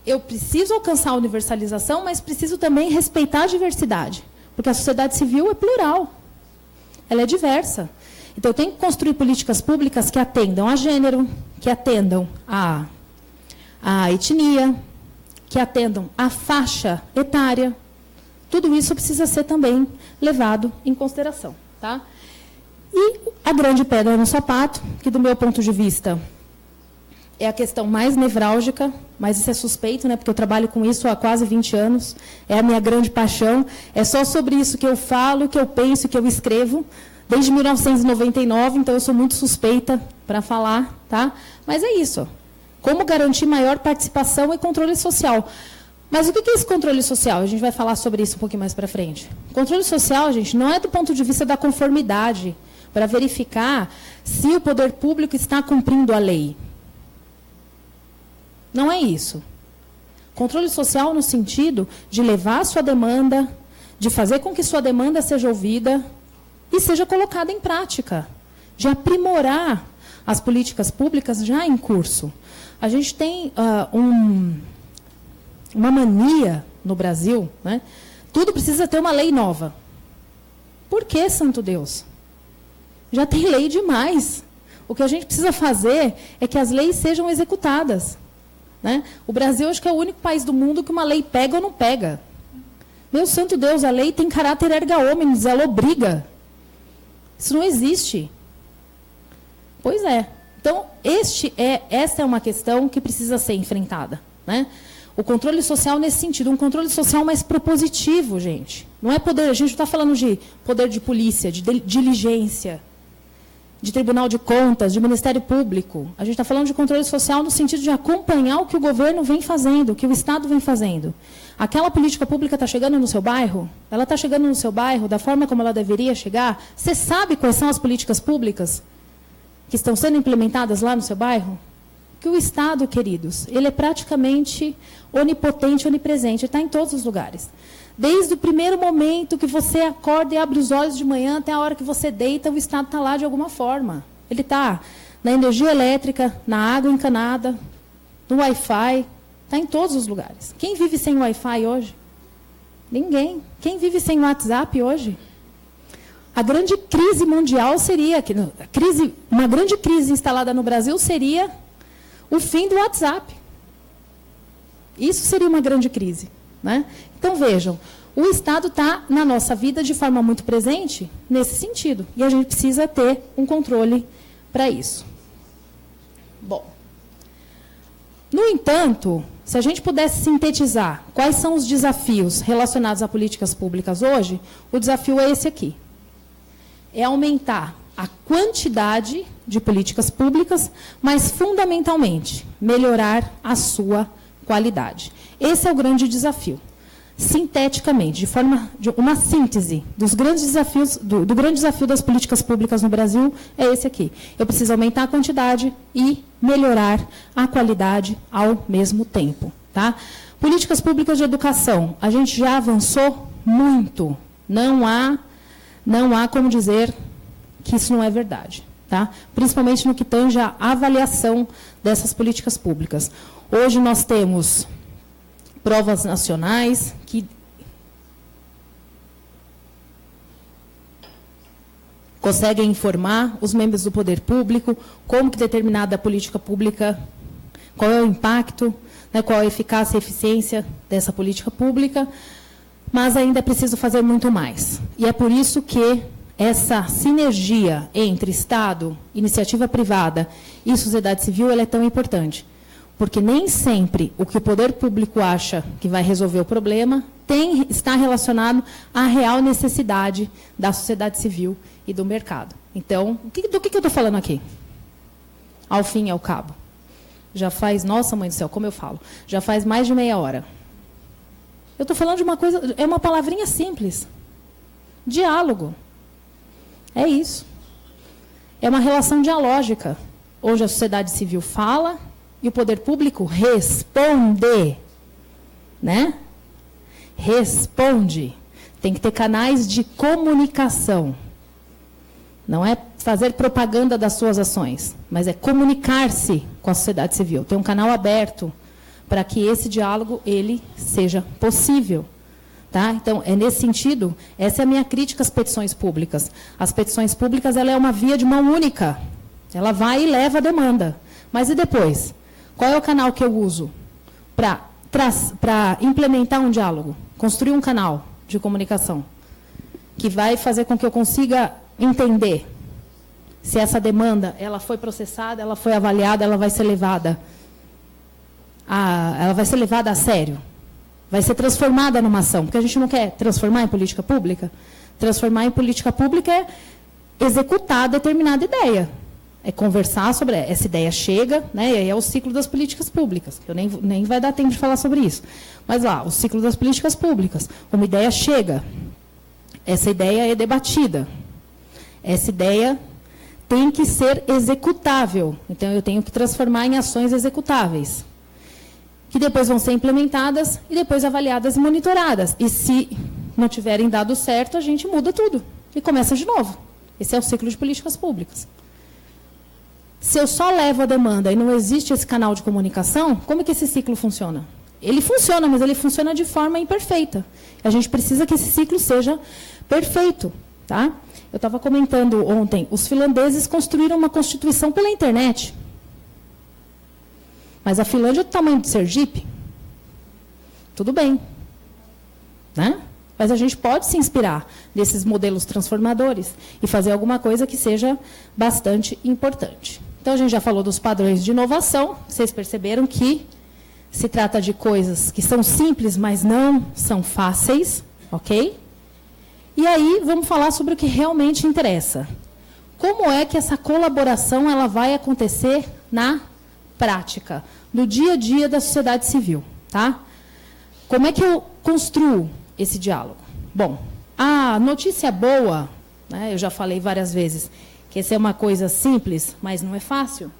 eu preciso alcançar a universalização, mas preciso também respeitar a diversidade, porque a sociedade civil é plural, ela é diversa. Então, eu tenho que construir políticas públicas que atendam a gênero, que atendam a etnia, que atendam a faixa etária. Tudo isso precisa ser também levado em consideração, tá? E a grande pedra no sapato, que do meu ponto de vista é a questão mais nevrálgica, mas isso é suspeito, né, porque eu trabalho com isso há quase 20 anos, é a minha grande paixão, é só sobre isso que eu falo, que eu penso, que eu escrevo, desde 1999, então eu sou muito suspeita para falar, tá? Mas é isso, como garantir maior participação e controle social. Mas o que é esse controle social? A gente vai falar sobre isso um pouquinho mais para frente. O controle social, gente, não é do ponto de vista da conformidade, para verificar se o poder público está cumprindo a lei. Não é isso. Controle social no sentido de levar a sua demanda, de fazer com que sua demanda seja ouvida e seja colocada em prática, de aprimorar as políticas públicas já em curso. A gente tem uma mania no Brasil, né? Tudo precisa ter uma lei nova. Por que, santo Deus? Já tem lei demais. O que a gente precisa fazer é que as leis sejam executadas, né? O Brasil, acho que é o único país do mundo que uma lei pega ou não pega. Meu santo Deus, a lei tem caráter erga omnes, ela obriga. Isso não existe. Pois é. Então, essa é uma questão que precisa ser enfrentada, né? O controle social nesse sentido, um controle social mais propositivo, gente. Não é poder, a gente não está falando de poder de polícia, de diligência, de Tribunal de Contas, de Ministério Público. A gente está falando de controle social no sentido de acompanhar o que o governo vem fazendo, o que o Estado vem fazendo. Aquela política pública está chegando no seu bairro? Ela está chegando no seu bairro da forma como ela deveria chegar? Você sabe quais são as políticas públicas que estão sendo implementadas lá no seu bairro? Que o Estado, queridos, ele é praticamente onipotente, onipresente, está em todos os lugares. Desde o primeiro momento que você acorda e abre os olhos de manhã até a hora que você deita, o Estado está lá de alguma forma. Ele está na energia elétrica, na água encanada, no Wi-Fi, está em todos os lugares. Quem vive sem Wi-Fi hoje? Ninguém. Quem vive sem WhatsApp hoje? A grande crise mundial seria, uma grande crise instalada no Brasil seria o fim do WhatsApp. Isso seria uma grande crise, né? Então, vejam, o Estado está na nossa vida de forma muito presente nesse sentido. E a gente precisa ter um controle para isso. Bom, no entanto, se a gente pudesse sintetizar quais são os desafios relacionados a políticas públicas hoje, o desafio é esse aqui. É aumentar a quantidade de políticas públicas, mas, fundamentalmente, melhorar a sua qualidade. Esse é o grande desafio. Sinteticamente, de uma síntese dos grandes desafios, do grande desafio das políticas públicas no Brasil, é esse aqui. Eu preciso aumentar a quantidade e melhorar a qualidade ao mesmo tempo, tá? Políticas públicas de educação. A gente já avançou muito. Não há como dizer que isso não é verdade, tá? Principalmente no que tange à avaliação dessas políticas públicas. Hoje nós temos provas nacionais que conseguem informar os membros do poder público como que determinada política pública, qual é o impacto, né, qual é a eficácia e eficiência dessa política pública, mas ainda é preciso fazer muito mais. E é por isso que essa sinergia entre Estado, iniciativa privada e sociedade civil ela é tão importante. Porque nem sempre o que o poder público acha que vai resolver o problema está relacionado à real necessidade da sociedade civil e do mercado. Então, do que eu estou falando aqui? Ao fim e ao cabo. já faz, nossa mãe do céu, como eu falo, já faz mais de meia hora. Eu estou falando de uma coisa, é uma palavrinha simples. Diálogo. É isso. É uma relação dialógica. Hoje a sociedade civil fala e o poder público responde. Né? Responde. Tem que ter canais de comunicação. Não é fazer propaganda das suas ações, mas é comunicar-se com a sociedade civil. Ter um canal aberto para que esse diálogo ele seja possível. Tá? Então, é nesse sentido, essa é a minha crítica às petições públicas. As petições públicas ela é uma via de mão única. Ela vai e leva a demanda. Mas e depois? Qual é o canal que eu uso para implementar um diálogo? Construir um canal de comunicação que vai fazer com que eu consiga entender se essa demanda ela foi processada, ela foi avaliada, ela vai ser levada a sério. Vai ser transformada numa ação, porque a gente não quer transformar em política pública. Transformar em política pública é executar determinada ideia. É conversar sobre essa ideia chega, né? E aí é o ciclo das políticas públicas. Eu nem vai dar tempo de falar sobre isso. Mas lá, o ciclo das políticas públicas. Uma ideia chega, essa ideia é debatida. Essa ideia tem que ser executável. Então, eu tenho que transformar em ações executáveis, que depois vão ser implementadas e depois avaliadas e monitoradas. E se não tiverem dado certo, a gente muda tudo e começa de novo. Esse é o ciclo de políticas públicas. Se eu só levo a demanda e não existe esse canal de comunicação, como é que esse ciclo funciona? Ele funciona, mas ele funciona de forma imperfeita. A gente precisa que esse ciclo seja perfeito. Tá? Eu estava comentando ontem, os finlandeses construíram uma constituição pela internet. Mas a Finlândia é do tamanho de Sergipe. Tudo bem. Né? Mas a gente pode se inspirar nesses modelos transformadores e fazer alguma coisa que seja bastante importante. Então, a gente já falou dos padrões de inovação. Vocês perceberam que se trata de coisas que são simples, mas não são fáceis. Ok? E aí, vamos falar sobre o que realmente interessa. Como é que essa colaboração ela vai acontecer na prática, no dia a dia da sociedade civil? Tá? Como é que eu construo esse diálogo? Bom, a notícia boa, né, eu já falei várias vezes, que essa é uma coisa simples, mas não é fácil.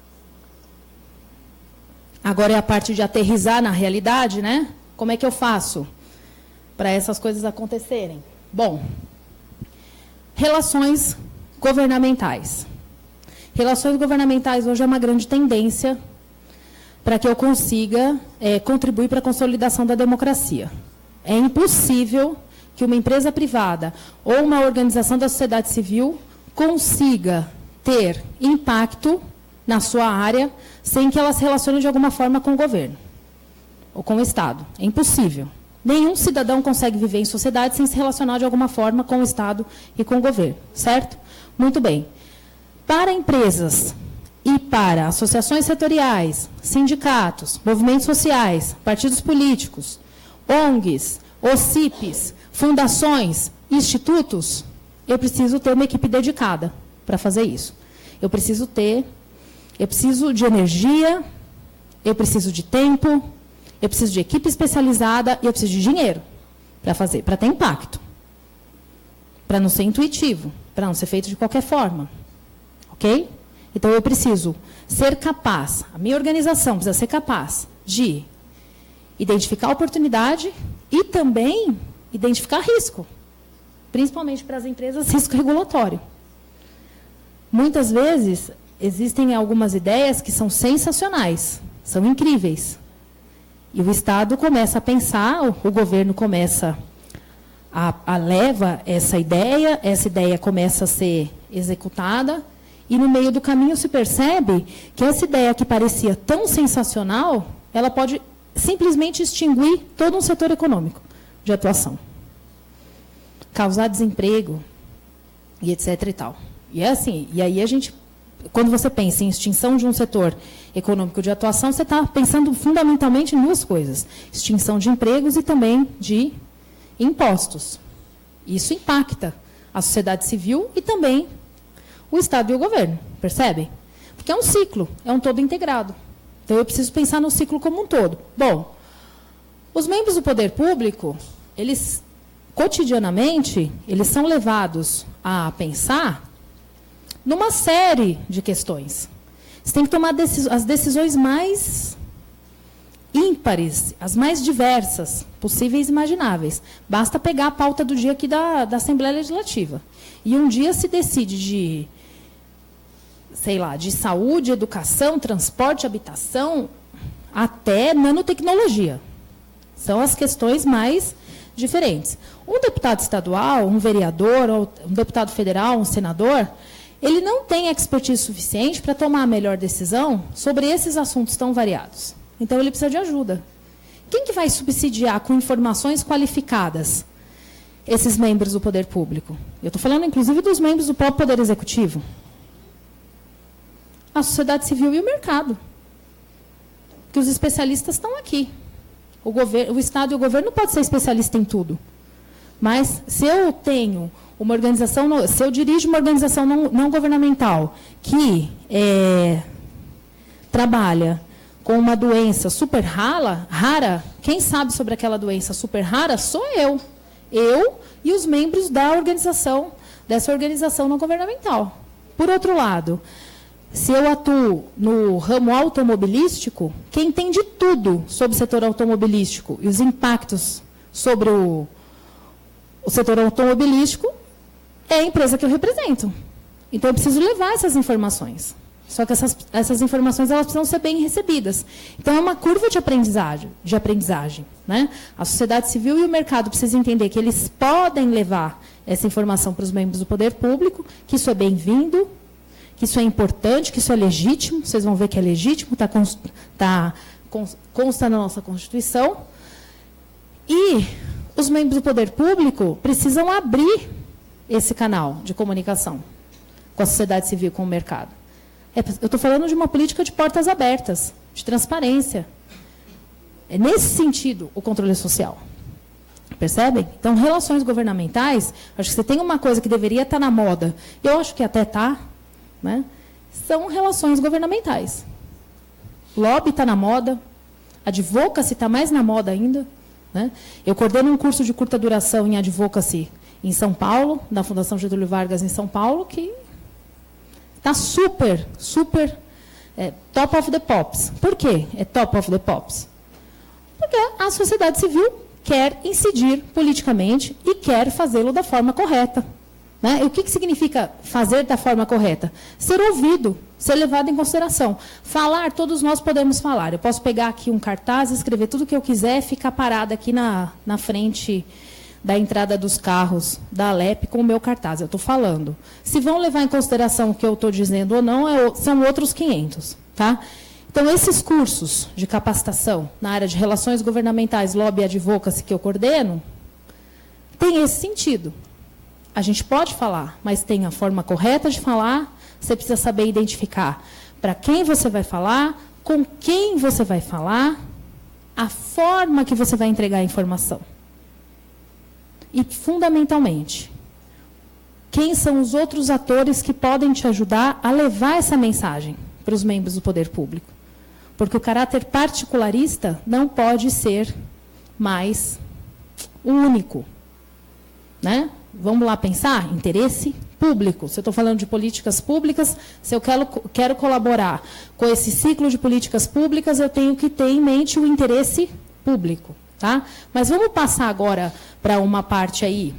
Agora é a parte de aterrissar na realidade, né? Como é que eu faço para essas coisas acontecerem? Bom, relações governamentais. Relações governamentais hoje é uma grande tendência para que eu consiga contribuir para a consolidação da democracia. É impossível que uma empresa privada ou uma organização da sociedade civil consiga ter impacto na sua área sem que ela se relacione de alguma forma com o governo ou com o Estado. É impossível. Nenhum cidadão consegue viver em sociedade sem se relacionar de alguma forma com o Estado e com o governo. Certo? Muito bem. Para empresas e para associações setoriais, sindicatos, movimentos sociais, partidos políticos, ONGs, OCIPs, fundações, institutos, eu preciso ter uma equipe dedicada para fazer isso. Eu preciso de energia, eu preciso de tempo, eu preciso de equipe especializada e eu preciso de dinheiro para fazer, para ter impacto. Para não ser intuitivo, para não ser feito de qualquer forma. Ok? Então, eu preciso ser capaz, a minha organização precisa ser capaz de identificar a oportunidade e também identificar risco, principalmente para as empresas, risco regulatório. Muitas vezes, existem algumas ideias que são sensacionais, são incríveis. E o Estado começa a pensar, o governo começa a leva essa ideia começa a ser executada, e no meio do caminho se percebe que essa ideia que parecia tão sensacional, ela pode simplesmente extinguir todo um setor econômico de atuação. Causar desemprego e etc. e tal. E é assim, e aí a gente, quando você pensa em extinção de um setor econômico de atuação, você está pensando fundamentalmente em duas coisas. Extinção de empregos e também de impostos. Isso impacta a sociedade civil e também o Estado e o governo, percebem? Porque é um ciclo, é um todo integrado. Então, eu preciso pensar no ciclo como um todo. Bom, os membros do poder público, eles, cotidianamente, eles são levados a pensar numa série de questões. Você tem que tomar as decisões mais ímpares, as mais diversas, possíveis e imagináveis. Basta pegar a pauta do dia aqui da Assembleia Legislativa. E um dia se decide de, sei lá, de saúde, educação, transporte, habitação, até nanotecnologia. São as questões mais diferentes. Um deputado estadual, um vereador, um deputado federal, um senador, ele não tem expertise suficiente para tomar a melhor decisão sobre esses assuntos tão variados. Então, ele precisa de ajuda. Quem que vai subsidiar com informações qualificadas esses membros do poder público? Eu estou falando, inclusive, dos membros do próprio Poder Executivo. A sociedade civil e o mercado. Porque os especialistas estão aqui. O Estado e o governo não podem ser especialista em tudo. Mas, se eu tenho uma organização, se eu dirijo uma organização não governamental que trabalha com uma doença super rara, quem sabe sobre aquela doença super rara sou eu. Eu e os membros dessa organização não governamental. Por outro lado, se eu atuo no ramo automobilístico, quem entende tudo sobre o setor automobilístico e os impactos sobre o setor automobilístico é a empresa que eu represento. Então, eu preciso levar essas informações. Só que essas informações elas precisam ser bem recebidas. Então, é uma curva de aprendizagem, né? A sociedade civil e o mercado precisam entender que eles podem levar essa informação para os membros do poder público, que isso é bem-vindo, que isso é importante, que isso é legítimo. Vocês vão ver que é legítimo, consta na nossa Constituição. E os membros do poder público precisam abrir esse canal de comunicação com a sociedade civil, com o mercado. Eu estou falando de uma política de portas abertas, de transparência. É nesse sentido o controle social. Percebem? Então, relações governamentais, acho que você tem uma coisa que deveria estar na moda, eu acho que até está, né? São relações governamentais. Lobby está na moda, advocacy está mais na moda ainda, né? Eu coordeno um curso de curta duração em advocacy em São Paulo, da Fundação Getúlio Vargas em São Paulo, que está super top of the pops. Por quê? É top of the pops? Porque a sociedade civil quer incidir politicamente e quer fazê-lo da forma correta. Né? E o que significa fazer da forma correta? Ser ouvido, ser levado em consideração. Falar, todos nós podemos falar. Eu posso pegar aqui um cartaz, escrever tudo o que eu quiser, ficar parada aqui na frente da entrada dos carros da Alep com o meu cartaz. Eu estou falando. Se vão levar em consideração o que eu estou dizendo ou não, são outros 500. Tá? Então, esses cursos de capacitação na área de relações governamentais, lobby e advocacy que eu coordeno, tem esse sentido. A gente pode falar, mas tem a forma correta de falar, você precisa saber identificar para quem você vai falar, com quem você vai falar, a forma que você vai entregar a informação. E, fundamentalmente, quem são os outros atores que podem te ajudar a levar essa mensagem para os membros do poder público? Porque o caráter particularista não pode ser mais o único. Né? Vamos lá pensar? Interesse público. Se eu estou falando de políticas públicas, se eu quero colaborar com esse ciclo de políticas públicas, eu tenho que ter em mente o interesse público. Tá? Mas vamos passar agora para uma parte aí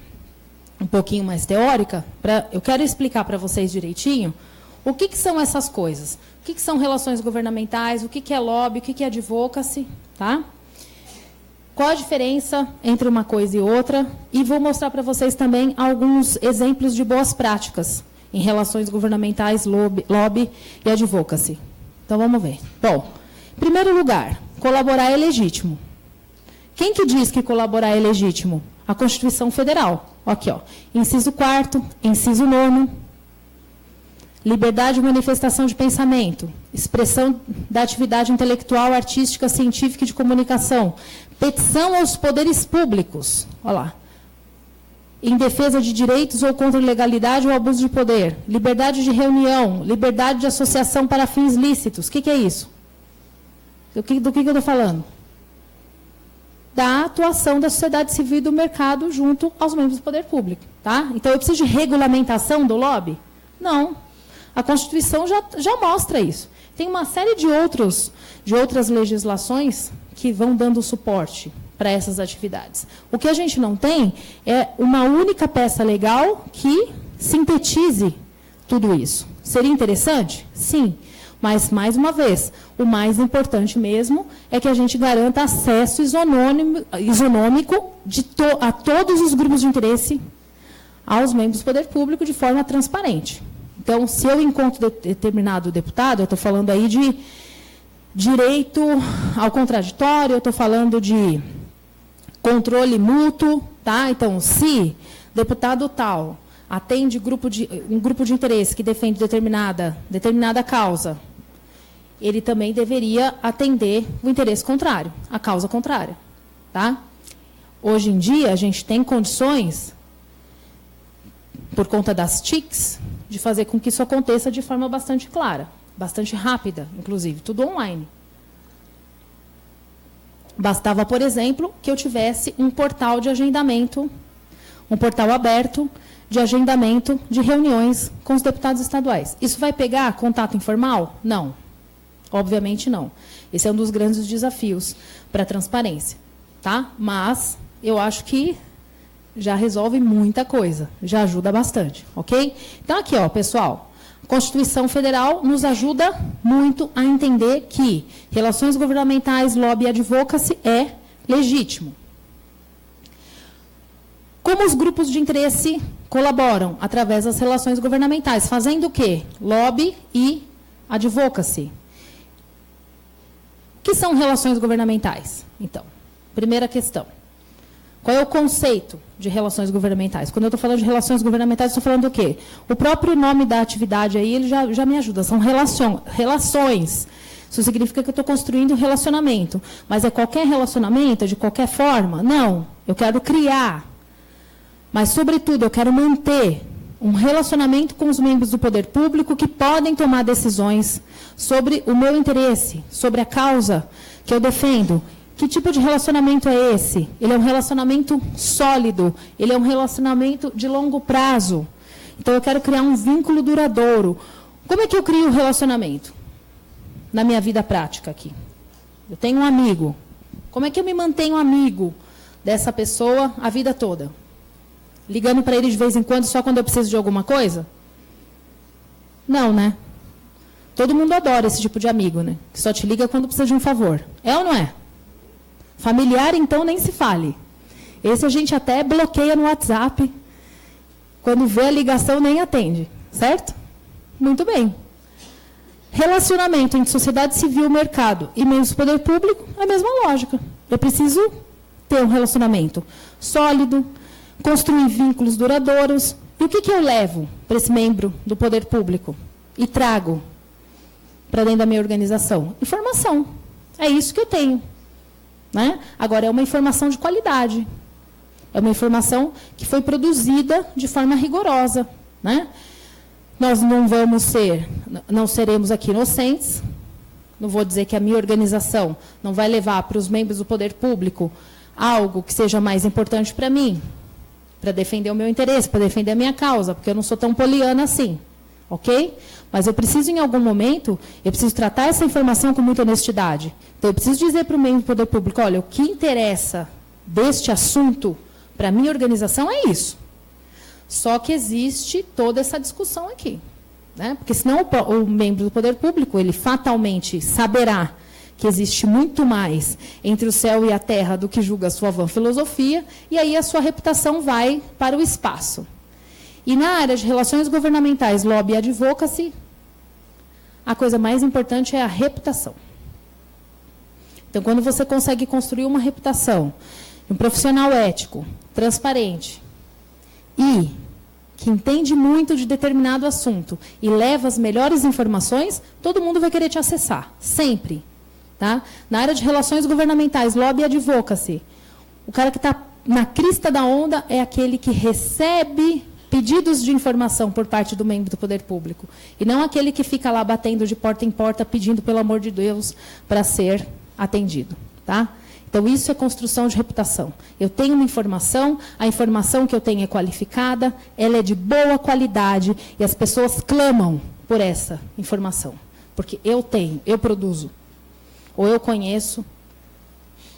um pouquinho mais teórica. Eu quero explicar para vocês direitinho o que são essas coisas. O que são relações governamentais, o que é lobby, o que é advocacy. Tá? Qual a diferença entre uma coisa e outra? E vou mostrar para vocês também alguns exemplos de boas práticas em relações governamentais, lobby e advocacy. Então, vamos ver. Bom, em primeiro lugar, colaborar é legítimo. Quem que diz que colaborar é legítimo? A Constituição Federal. Aqui, ó. Inciso 4º, inciso 9º. Liberdade de manifestação de pensamento, expressão da atividade intelectual, artística, científica e de comunicação, petição aos poderes públicos, olha lá, em defesa de direitos ou contra a ilegalidade ou abuso de poder, liberdade de reunião, liberdade de associação para fins lícitos. O que é isso? Do que eu estou falando? Da atuação da sociedade civil e do mercado junto aos membros do poder público. Tá? Então, eu preciso de regulamentação do lobby? Não. A Constituição já mostra isso. Tem uma série de outras legislações que vão dando suporte para essas atividades. O que a gente não tem é uma única peça legal que sintetize tudo isso. Seria interessante? Sim. Mas, mais uma vez, o mais importante mesmo é que a gente garanta acesso isonômico a todos os grupos de interesse aos membros do poder público de forma transparente. Então, se eu encontro determinado deputado, eu estou falando aí de direito ao contraditório, eu estou falando de controle mútuo, tá? Então, se deputado tal atende um grupo de interesse que defende determinada causa, ele também deveria atender o interesse contrário, a causa contrária. Tá? Hoje em dia, a gente tem condições, por conta das TICs, de fazer com que isso aconteça de forma bastante clara, bastante rápida, inclusive, tudo online. Bastava, por exemplo, que eu tivesse um portal de agendamento, um portal aberto de agendamento de reuniões com os deputados estaduais. Isso vai pegar contato informal? Não. Obviamente não. Esse é um dos grandes desafios para a transparência. Tá? Mas eu acho que já resolve muita coisa, já ajuda bastante. Ok? Então, aqui, ó, pessoal, a Constituição Federal nos ajuda muito a entender que relações governamentais, lobby e advocacy é legítimo. Como os grupos de interesse colaboram? Através das relações governamentais. Fazendo o quê? Lobby e advocacy. O que são relações governamentais? Então, primeira questão. Qual é o conceito de relações governamentais? Quando eu estou falando de relações governamentais, estou falando do quê? O próprio nome da atividade aí, ele já me ajuda. São relações. Isso significa que eu estou construindo um relacionamento. Mas é qualquer relacionamento, de qualquer forma? Não. Eu quero criar. Mas, sobretudo, eu quero manter um relacionamento com os membros do poder público que podem tomar decisões sobre o meu interesse, sobre a causa que eu defendo. Que tipo de relacionamento é esse? Ele é um relacionamento sólido, ele é um relacionamento de longo prazo. Então, eu quero criar um vínculo duradouro. Como é que eu crio um relacionamento? Na minha vida prática aqui. Eu tenho um amigo. Como é que eu me mantenho amigo dessa pessoa a vida toda? Ligando para ele de vez em quando, só quando eu preciso de alguma coisa? Não, né? Todo mundo adora esse tipo de amigo, né? Que só te liga quando precisa de um favor. É ou não é? Familiar, então, nem se fale. Esse a gente até bloqueia no WhatsApp. Quando vê a ligação, nem atende. Certo? Muito bem. Relacionamento entre sociedade civil, mercado e membros do poder público, é a mesma lógica. Eu preciso ter um relacionamento sólido, construir vínculos duradouros. E o que eu levo para esse membro do poder público? E trago para dentro da minha organização? Informação. É isso que eu tenho. Né? Agora, é uma informação de qualidade. É uma informação que foi produzida de forma rigorosa. Né? Nós não seremos aqui inocentes. Não vou dizer que a minha organização não vai levar para os membros do poder público algo que seja mais importante para mim, para defender o meu interesse, para defender a minha causa, porque eu não sou tão poliana assim. Ok? Mas eu preciso, em algum momento, eu preciso tratar essa informação com muita honestidade. Então, eu preciso dizer para o membro do poder público, olha, o que interessa deste assunto para a minha organização é isso. Só que existe toda essa discussão aqui. Né? Porque senão o membro do poder público, ele fatalmente saberá que existe muito mais entre o céu e a terra do que julga a sua vã filosofia, e aí a sua reputação vai para o espaço. E na área de relações governamentais, lobby e advocacy, a coisa mais importante é a reputação. Então, quando você consegue construir uma reputação, um profissional ético, transparente, e que entende muito de determinado assunto e leva as melhores informações, todo mundo vai querer te acessar, sempre. Tá? Na área de relações governamentais, lobby e advocacy, o cara que está na crista da onda é aquele que recebe pedidos de informação por parte do membro do poder público. E não aquele que fica lá batendo de porta em porta, pedindo, pelo amor de Deus, para ser atendido, tá? Então, isso é construção de reputação. Eu tenho uma informação, a informação que eu tenho é qualificada, ela é de boa qualidade e as pessoas clamam por essa informação. Porque eu tenho, eu produzo, ou eu conheço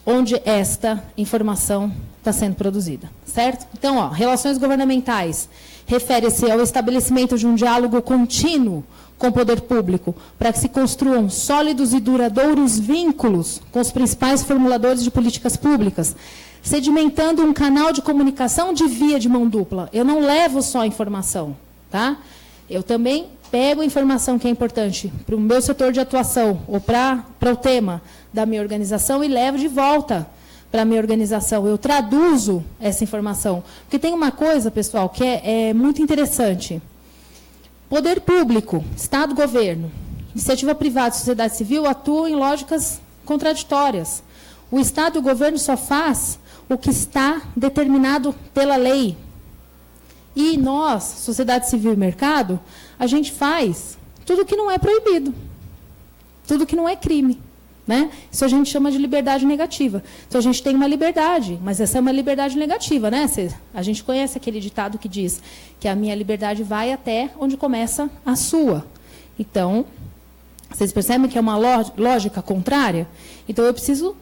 onde esta informação está sendo produzida, certo? Então, ó, relações governamentais refere-se ao estabelecimento de um diálogo contínuo com o poder público, para que se construam sólidos e duradouros vínculos com os principais formuladores de políticas públicas, sedimentando um canal de comunicação de via de mão dupla. Eu não levo só a informação, tá? Eu também pego a informação que é importante para o meu setor de atuação, ou para o tema da minha organização, e levo de volta para a minha organização. Eu traduzo essa informação. Porque tem uma coisa, pessoal, que é muito interessante. Poder público, Estado, governo, iniciativa privada e sociedade civil atuam em lógicas contraditórias. O Estado e o governo só faz o que está determinado pela lei. E nós, sociedade civil e mercado, a gente faz tudo que não é proibido, tudo que não é crime. Né? Isso a gente chama de liberdade negativa. Então, a gente tem uma liberdade, mas essa é uma liberdade negativa. Né? A gente conhece aquele ditado que diz que a minha liberdade vai até onde começa a sua. Então, vocês percebem que é uma lógica contrária? Então, eu preciso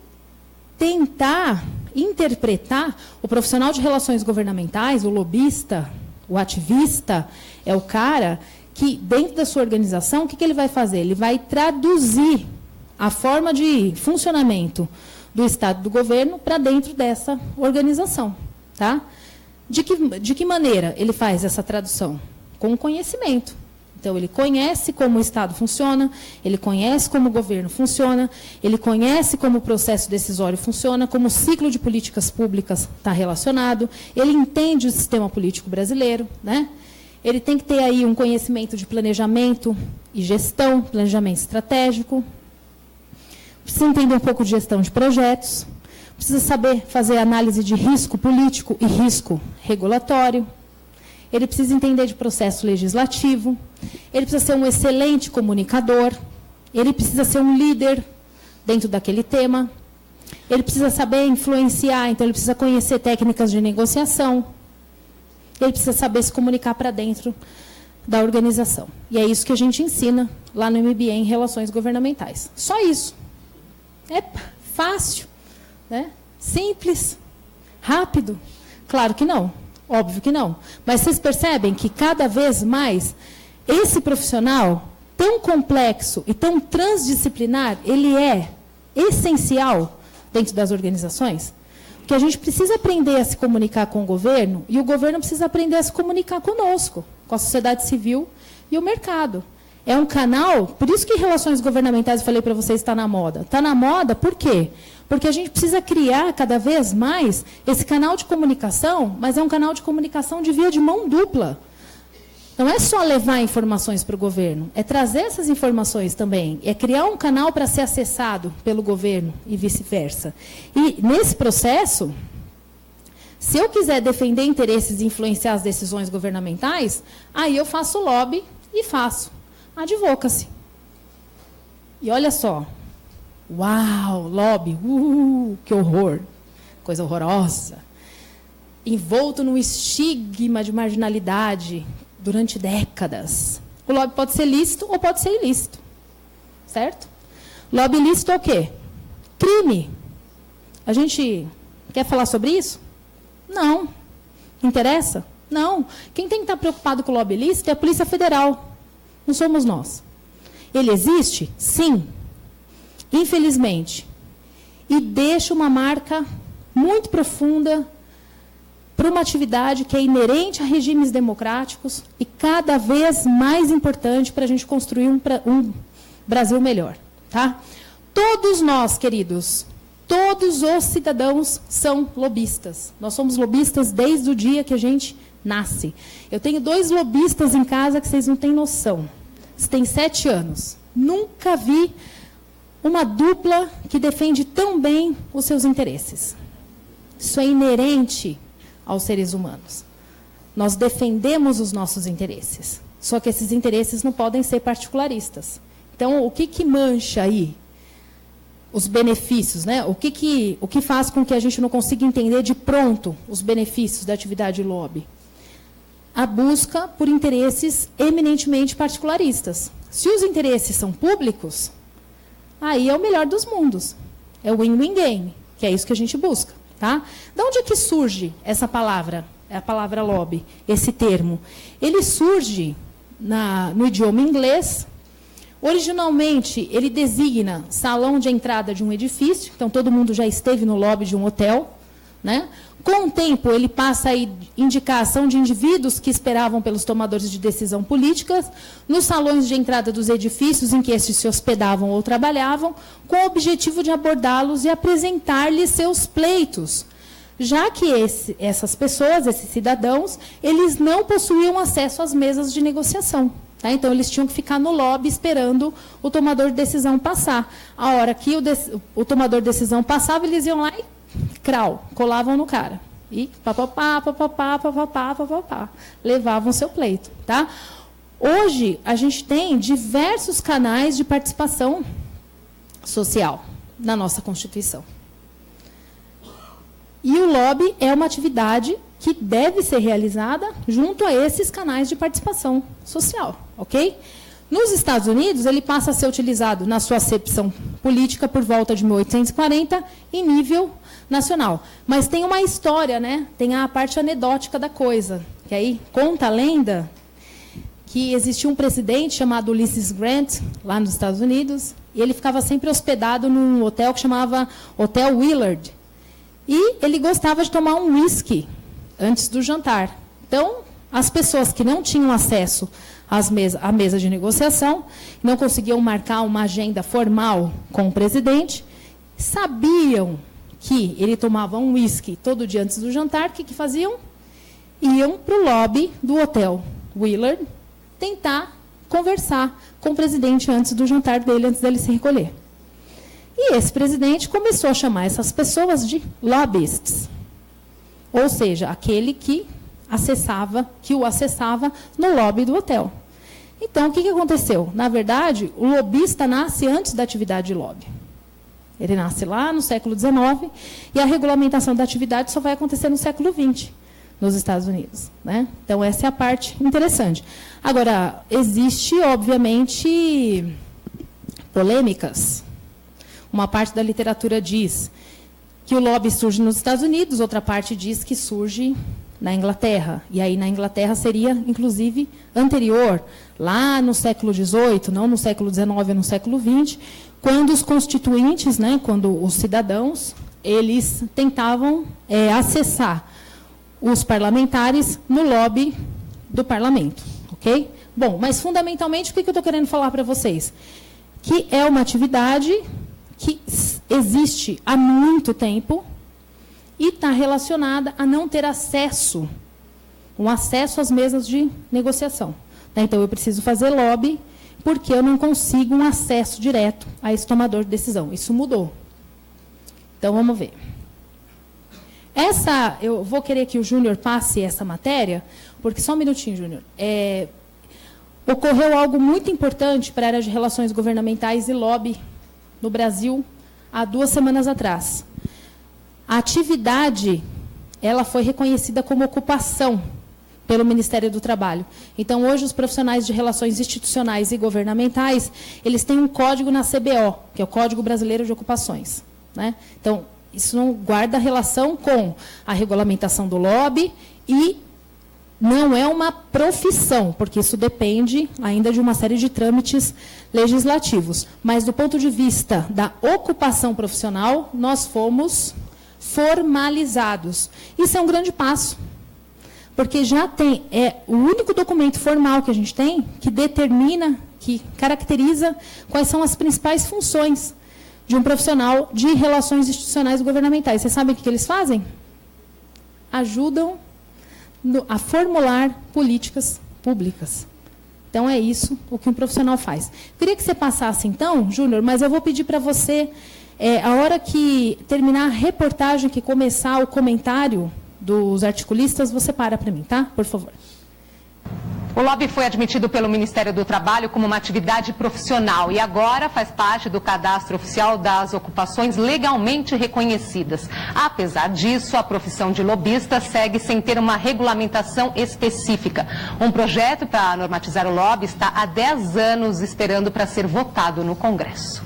tentar interpretar o profissional de relações governamentais, o lobista, o ativista, é o cara que, dentro da sua organização, o que ele vai fazer? Ele vai traduzir a forma de funcionamento do Estado e do governo para dentro dessa organização. Tá? De que maneira ele faz essa tradução? Com o conhecimento. Então, ele conhece como o Estado funciona, ele conhece como o governo funciona, ele conhece como o processo decisório funciona, como o ciclo de políticas públicas está relacionado, ele entende o sistema político brasileiro, né? Ele tem que ter aí um conhecimento de planejamento e gestão, planejamento estratégico, precisa entender um pouco de gestão de projetos, precisa saber fazer análise de risco político e risco regulatório, ele precisa entender de processo legislativo, ele precisa ser um excelente comunicador, ele precisa ser um líder dentro daquele tema, ele precisa saber influenciar, então ele precisa conhecer técnicas de negociação, ele precisa saber se comunicar para dentro da organização. E é isso que a gente ensina lá no MBA em Relações Governamentais. Só isso. É fácil, né? Simples, rápido? Claro que não, óbvio que não. Mas vocês percebem que cada vez mais esse profissional tão complexo e tão transdisciplinar, ele é essencial dentro das organizações? Porque a gente precisa aprender a se comunicar com o governo e o governo precisa aprender a se comunicar conosco, com a sociedade civil e o mercado. É um canal, por isso que relações governamentais, eu falei para vocês, está na moda. Está na moda por quê? Porque a gente precisa criar cada vez mais esse canal de comunicação, mas é um canal de comunicação de via de mão dupla. Não é só levar informações para o governo, é trazer essas informações também, é criar um canal para ser acessado pelo governo e vice-versa. E nesse processo, se eu quiser defender interesses e influenciar as decisões governamentais, aí eu faço lobby e faço advocacy. E olha só, uau, lobby, que horror, coisa horrorosa, envolto num estigma de marginalidade durante décadas. O lobby pode ser lícito ou pode ser ilícito, certo? Lobby ilícito é o quê? Crime. A gente quer falar sobre isso? Não. Interessa? Não. Quem tem que estar preocupado com o lobby ilícito é a Polícia Federal. Não somos nós. Ele existe? Sim. Infelizmente. E deixa uma marca muito profunda para uma atividade que é inerente a regimes democráticos e cada vez mais importante para a gente construir um Brasil melhor. Tá? Todos nós, queridos, todos os cidadãos são lobistas. Nós somos lobistas desde o dia que a gente nasce. Eu tenho 2 lobistas em casa que vocês não têm noção. Eles têm 7 anos. Nunca vi uma dupla que defende tão bem os seus interesses. Isso é inerente aos seres humanos. Nós defendemos os nossos interesses. Só que esses interesses não podem ser particularistas. Então, o que mancha aí os benefícios, né? O que faz com que a gente não consiga entender de pronto os benefícios da atividade lobby? A busca por interesses eminentemente particularistas. Se os interesses são públicos, aí é o melhor dos mundos. É o win-win game, que é isso que a gente busca. Tá? De onde é que surge essa palavra, a palavra lobby, esse termo? Ele surge no idioma inglês. Originalmente, ele designa salão de entrada de um edifício, então todo mundo já esteve no lobby de um hotel, né? Com o tempo, ele passa a indicar a ação de indivíduos que esperavam pelos tomadores de decisão políticas nos salões de entrada dos edifícios em que esses se hospedavam ou trabalhavam, com o objetivo de abordá-los e apresentar-lhes seus pleitos, já que essas pessoas, esses cidadãos, eles não possuíam acesso às mesas de negociação. Tá? Então, eles tinham que ficar no lobby esperando o tomador de decisão passar. A hora que o tomador de decisão passava, eles iam lá e colavam no cara. E papapá, levavam seu pleito. Tá? Hoje, a gente tem diversos canais de participação social na nossa Constituição. E o lobby é uma atividade que deve ser realizada junto a esses canais de participação social, ok? Nos Estados Unidos, ele passa a ser utilizado na sua acepção política por volta de 1840, em nível nacional. Mas tem uma história, né? Tem a parte anedótica da coisa, que aí conta a lenda que existia um presidente chamado Ulysses Grant, lá nos Estados Unidos, e ele ficava sempre hospedado num hotel que chamava Hotel Willard. E ele gostava de tomar um whisky antes do jantar. Então, as pessoas que não tinham acesso à mesa de negociação, não conseguiam marcar uma agenda formal com o presidente, sabiam que ele tomava um whisky todo dia antes do jantar, o que faziam? Iam para o lobby do Hotel Willard tentar conversar com o presidente antes do jantar dele, antes dele se recolher. E esse presidente começou a chamar essas pessoas de lobbyists, ou seja, aquele que o acessava no lobby do hotel. Então, o que aconteceu? Na verdade, o lobista nasce antes da atividade de lobby. Ele nasce lá no século XIX e a regulamentação da atividade só vai acontecer no século XX, nos Estados Unidos. Né? Então, essa é a parte interessante. Agora, existe, obviamente, polêmicas. Uma parte da literatura diz que o lobby surge nos Estados Unidos, outra parte diz que surge na Inglaterra. E aí, na Inglaterra, seria, inclusive, anterior, lá no século XVIII, não no século XIX ou no século XX, quando os constituintes, né, quando os cidadãos, eles tentavam acessar os parlamentares no lobby do parlamento. Ok? Bom, mas, fundamentalmente, o que eu estou querendo falar para vocês? Que é uma atividade que existe há muito tempo e está relacionada a não ter acesso, um acesso às mesas de negociação. Então, eu preciso fazer lobby porque eu não consigo um acesso direto a esse tomador de decisão. Isso mudou. Então, vamos ver. Eu vou querer que o Júnior passe essa matéria, porque, só um minutinho, Júnior. Ocorreu algo muito importante para a área de relações governamentais e lobby no Brasil, há 2 semanas atrás. A atividade, ela foi reconhecida como ocupação pelo Ministério do Trabalho. Então, hoje, os profissionais de relações institucionais e governamentais, eles têm um código na CBO, que é o Código Brasileiro de Ocupações. Né? Então, isso não guarda relação com a regulamentação do lobby e não é uma profissão, porque isso depende ainda de uma série de trâmites legislativos. Mas, do ponto de vista da ocupação profissional, nós fomos formalizados. Isso é um grande passo, porque já tem, o único documento formal que a gente tem que determina, que caracteriza quais são as principais funções de um profissional de relações institucionais e governamentais. Vocês sabem o que eles fazem? Ajudam a formular políticas públicas. Então, é isso o que um profissional faz. Queria que você passasse, então, Júnior, mas eu vou pedir para você, a hora que terminar a reportagem, que começar o comentário dos articulistas, você para mim, tá? Por favor. O lobby foi admitido pelo Ministério do Trabalho como uma atividade profissional e agora faz parte do cadastro oficial das ocupações legalmente reconhecidas. Apesar disso, a profissão de lobista segue sem ter uma regulamentação específica. Um projeto para normatizar o lobby está há 10 anos esperando para ser votado no Congresso.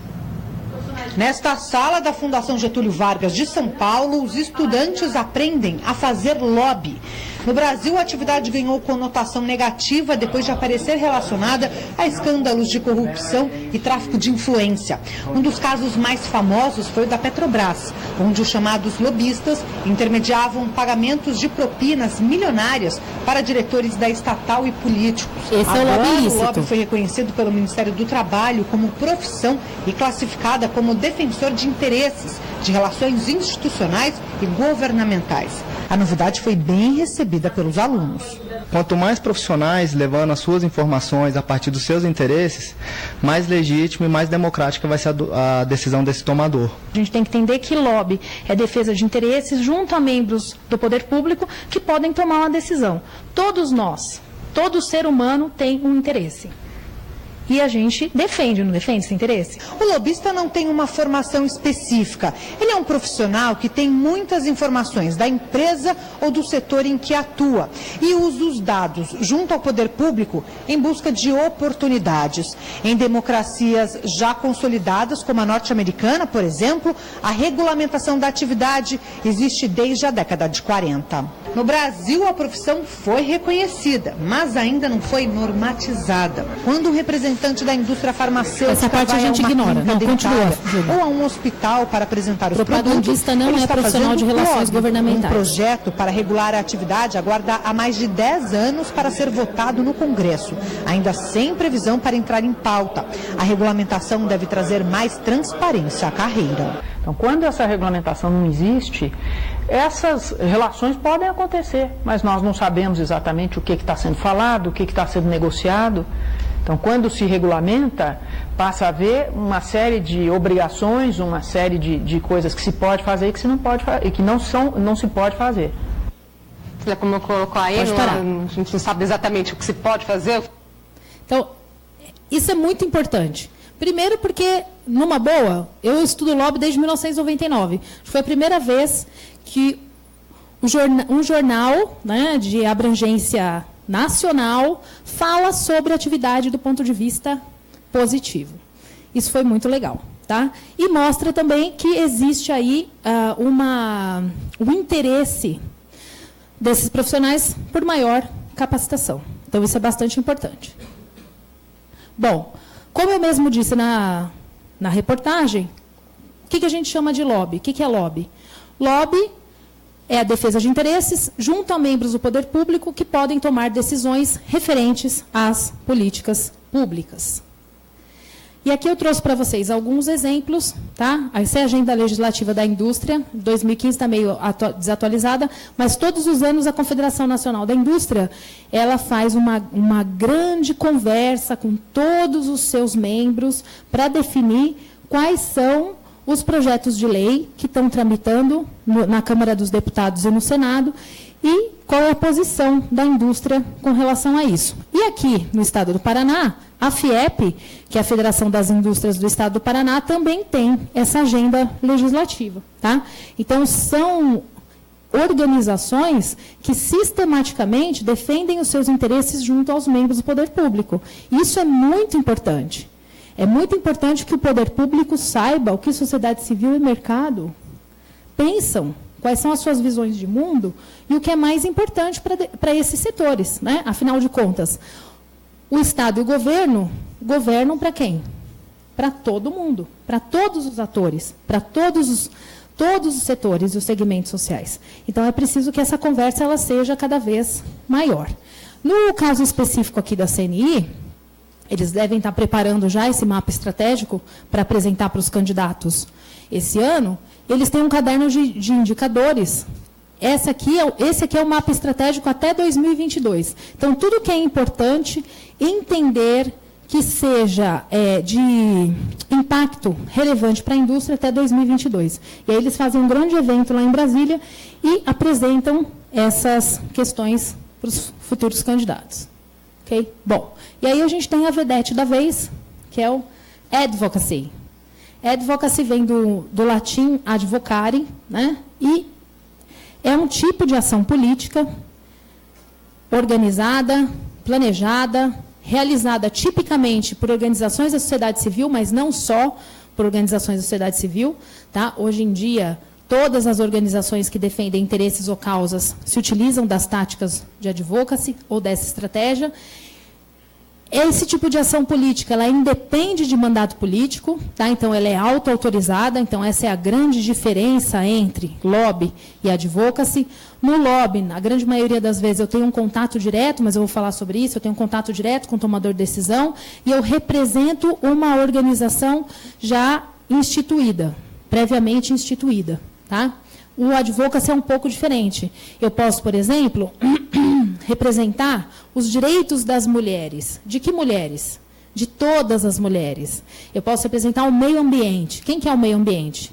Nesta sala da Fundação Getúlio Vargas de São Paulo, os estudantes aprendem a fazer lobby. No Brasil, a atividade ganhou conotação negativa depois de aparecer relacionada a escândalos de corrupção e tráfico de influência. Um dos casos mais famosos foi o da Petrobras, onde os chamados lobistas intermediavam pagamentos de propinas milionárias para diretores da estatal e políticos. Esse é o lobby ilícito. O lobby foi reconhecido pelo Ministério do Trabalho como profissão e classificada como defensor de interesses, de relações institucionais e governamentais. A novidade foi bem recebida pelos alunos. Quanto mais profissionais levando as suas informações a partir dos seus interesses, mais legítima e mais democrática vai ser a decisão desse tomador. A gente tem que entender que lobby é defesa de interesses junto a membros do poder público que podem tomar uma decisão. Todos nós, todo ser humano tem um interesse. E a gente defende, não defende esse interesse? O lobista não tem uma formação específica. Ele é um profissional que tem muitas informações da empresa ou do setor em que atua e usa os dados junto ao poder público em busca de oportunidades. Em democracias já consolidadas, como a norte-americana, por exemplo, a regulamentação da atividade existe desde a década de 40. No Brasil, a profissão foi reconhecida, mas ainda não foi normatizada. Quando um representante da indústria farmacêutica essa parte vai a gente a uma ignora, não, continua, ou a um hospital para apresentar os produtos, propagandista não é profissional de relações governamentais. Um projeto para regular a atividade aguarda há mais de 10 anos para ser votado no Congresso, ainda sem previsão para entrar em pauta. A regulamentação deve trazer mais transparência à carreira. Então, quando essa regulamentação não existe, essas relações podem acontecer, mas nós não sabemos exatamente o que está sendo falado, o que está sendo negociado. Então, quando se regulamenta, passa a haver uma série de obrigações, uma série de coisas que se pode fazer e que se não pode e que não se pode fazer. Como colocou aí, a gente não sabe exatamente o que se pode fazer. Então, isso é muito importante. Primeiro porque, numa boa, eu estudo lobby desde 1999. Foi a primeira vez que um jornal, né, de abrangência nacional fala sobre a atividade do ponto de vista positivo. Isso foi muito legal. Tá? E mostra também que existe aí um interesse desses profissionais por maior capacitação. Então, isso é bastante importante. Bom, como eu mesmo disse na reportagem, o que a gente chama de lobby? O que é lobby? Lobby é a defesa de interesses junto a membros do poder público que podem tomar decisões referentes às políticas públicas. E aqui eu trouxe para vocês alguns exemplos, tá? Essa é a agenda legislativa da indústria, 2015 está meio desatualizada, mas todos os anos a Confederação Nacional da Indústria, ela faz uma grande conversa com todos os seus membros para definir quais são os projetos de lei que estão tramitando na Câmara dos Deputados e no Senado e qual é a posição da indústria com relação a isso. E aqui, no estado do Paraná, a FIEP, que é a Federação das Indústrias do Estado do Paraná, também tem essa agenda legislativa. Tá? Então, são organizações que sistematicamente defendem os seus interesses junto aos membros do poder público. Isso é muito importante. É muito importante que o poder público saiba o que sociedade civil e mercado pensam, quais são as suas visões de mundo e o que é mais importante para esses setores. Né? Afinal de contas, o Estado e o governo governam para quem? Para todo mundo, para todos os atores, para todos os setores e os segmentos sociais. Então, é preciso que essa conversa ela seja cada vez maior. No caso específico aqui da CNI, eles devem estar preparando já esse mapa estratégico para apresentar para os candidatos esse ano. Eles têm um caderno de indicadores. Esse aqui é o mapa estratégico até 2022. Então, tudo que é importante entender que seja de impacto relevante para a indústria até 2022. E aí eles fazem um grande evento lá em Brasília e apresentam essas questões para os futuros candidatos. Ok? Bom, e aí a gente tem a vedete da vez, que é o advocacy. Advocacy vem do latim advocare, né? E é um tipo de ação política organizada, planejada, realizada tipicamente por organizações da sociedade civil, mas não só por organizações da sociedade civil. Tá? Hoje em dia, todas as organizações que defendem interesses ou causas se utilizam das táticas de advocacy ou dessa estratégia. Esse tipo de ação política, ela independe de mandato político, tá? Então ela é auto-autorizada, então essa é a grande diferença entre lobby e advocacy. No lobby, na grande maioria das vezes, eu tenho um contato direto, mas eu vou falar sobre isso, eu tenho um contato direto com o tomador de decisão e eu represento uma organização já instituída, previamente instituída, tá? O advocacy é um pouco diferente. Eu posso, por exemplo, representar os direitos das mulheres. De que mulheres? De todas as mulheres. Eu posso representar o meio ambiente. Quem que é o meio ambiente?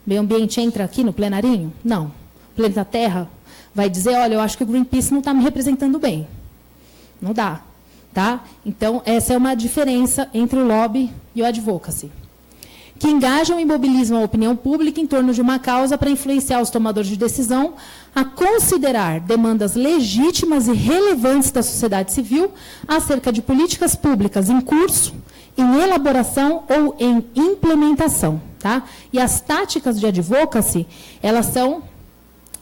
O meio ambiente entra aqui no plenarinho? Não. O planeta Terra vai dizer, olha, eu acho que o Greenpeace não está me representando bem. Não dá. Tá? Então, essa é uma diferença entre o lobby e o advocacy. Que engajam e mobilizam a opinião pública em torno de uma causa para influenciar os tomadores de decisão a considerar demandas legítimas e relevantes da sociedade civil acerca de políticas públicas em curso, em elaboração ou em implementação. Tá? E as táticas de advocacy, elas são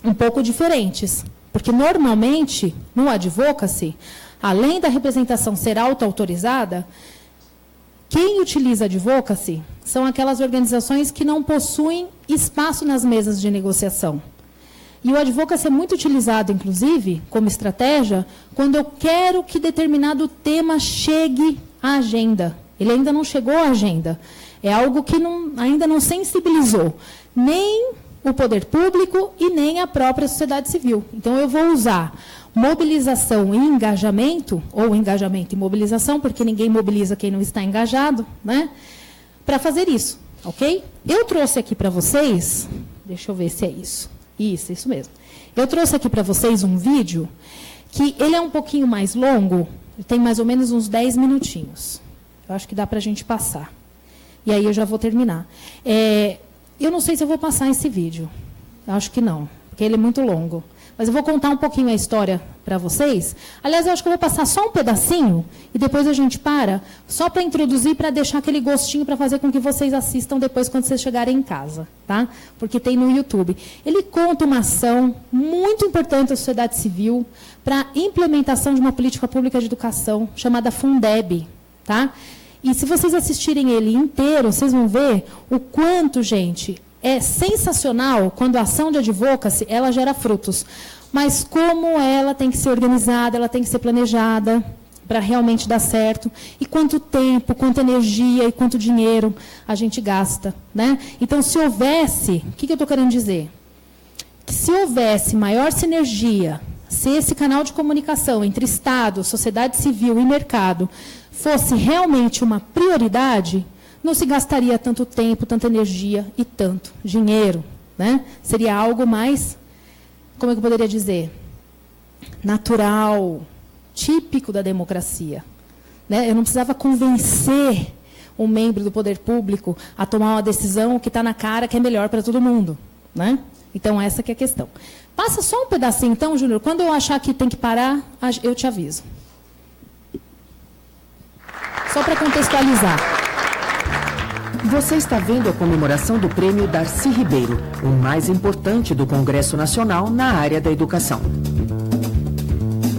um pouco diferentes, porque normalmente, no advocacy, além da representação ser auto-autorizada, quem utiliza advocacy são aquelas organizações que não possuem espaço nas mesas de negociação. E o advocacy é muito utilizado, inclusive, como estratégia, quando eu quero que determinado tema chegue à agenda. Ele ainda não chegou à agenda. É algo que ainda não sensibilizou nem o poder público e nem a própria sociedade civil. Então, eu vou usar mobilização e engajamento, ou engajamento e mobilização, porque ninguém mobiliza quem não está engajado, né? Para fazer isso, ok? Eu trouxe aqui para vocês, deixa eu ver se é isso. Isso mesmo. Eu trouxe aqui para vocês um vídeo que ele é um pouquinho mais longo, tem mais ou menos uns 10 minutinhos. Eu acho que dá para a gente passar. E aí eu já vou terminar. Eu não sei se eu vou passar esse vídeo. Eu acho que não, porque ele é muito longo. Mas eu vou contar um pouquinho a história para vocês. Aliás, eu acho que eu vou passar só um pedacinho e depois a gente para, só para introduzir, para deixar aquele gostinho para fazer com que vocês assistam depois quando vocês chegarem em casa, tá? Porque tem no YouTube. Ele conta uma ação muito importante da sociedade civil para a implementação de uma política pública de educação chamada Fundeb, tá? E se vocês assistirem ele inteiro, vocês vão ver o quanto, gente, é sensacional quando a ação de advocacy, ela gera frutos. Mas como ela tem que ser organizada, ela tem que ser planejada para realmente dar certo. E quanto tempo, quanta energia e quanto dinheiro a gente gasta, né? Então, se houvesse... O que eu estou querendo dizer? Que se houvesse maior sinergia, se esse canal de comunicação entre Estado, sociedade civil e mercado fosse realmente uma prioridade, não se gastaria tanto tempo, tanta energia e tanto dinheiro, né? Seria algo mais, como é que eu poderia dizer, natural, típico da democracia, né? Eu não precisava convencer um membro do poder público a tomar uma decisão que está na cara que é melhor para todo mundo, né? Então, essa que é a questão. Passa só um pedacinho, então, Júnior. Quando eu achar que tem que parar, eu te aviso. Só para contextualizar. Você está vendo a comemoração do Prêmio Darcy Ribeiro, o mais importante do Congresso Nacional na área da educação.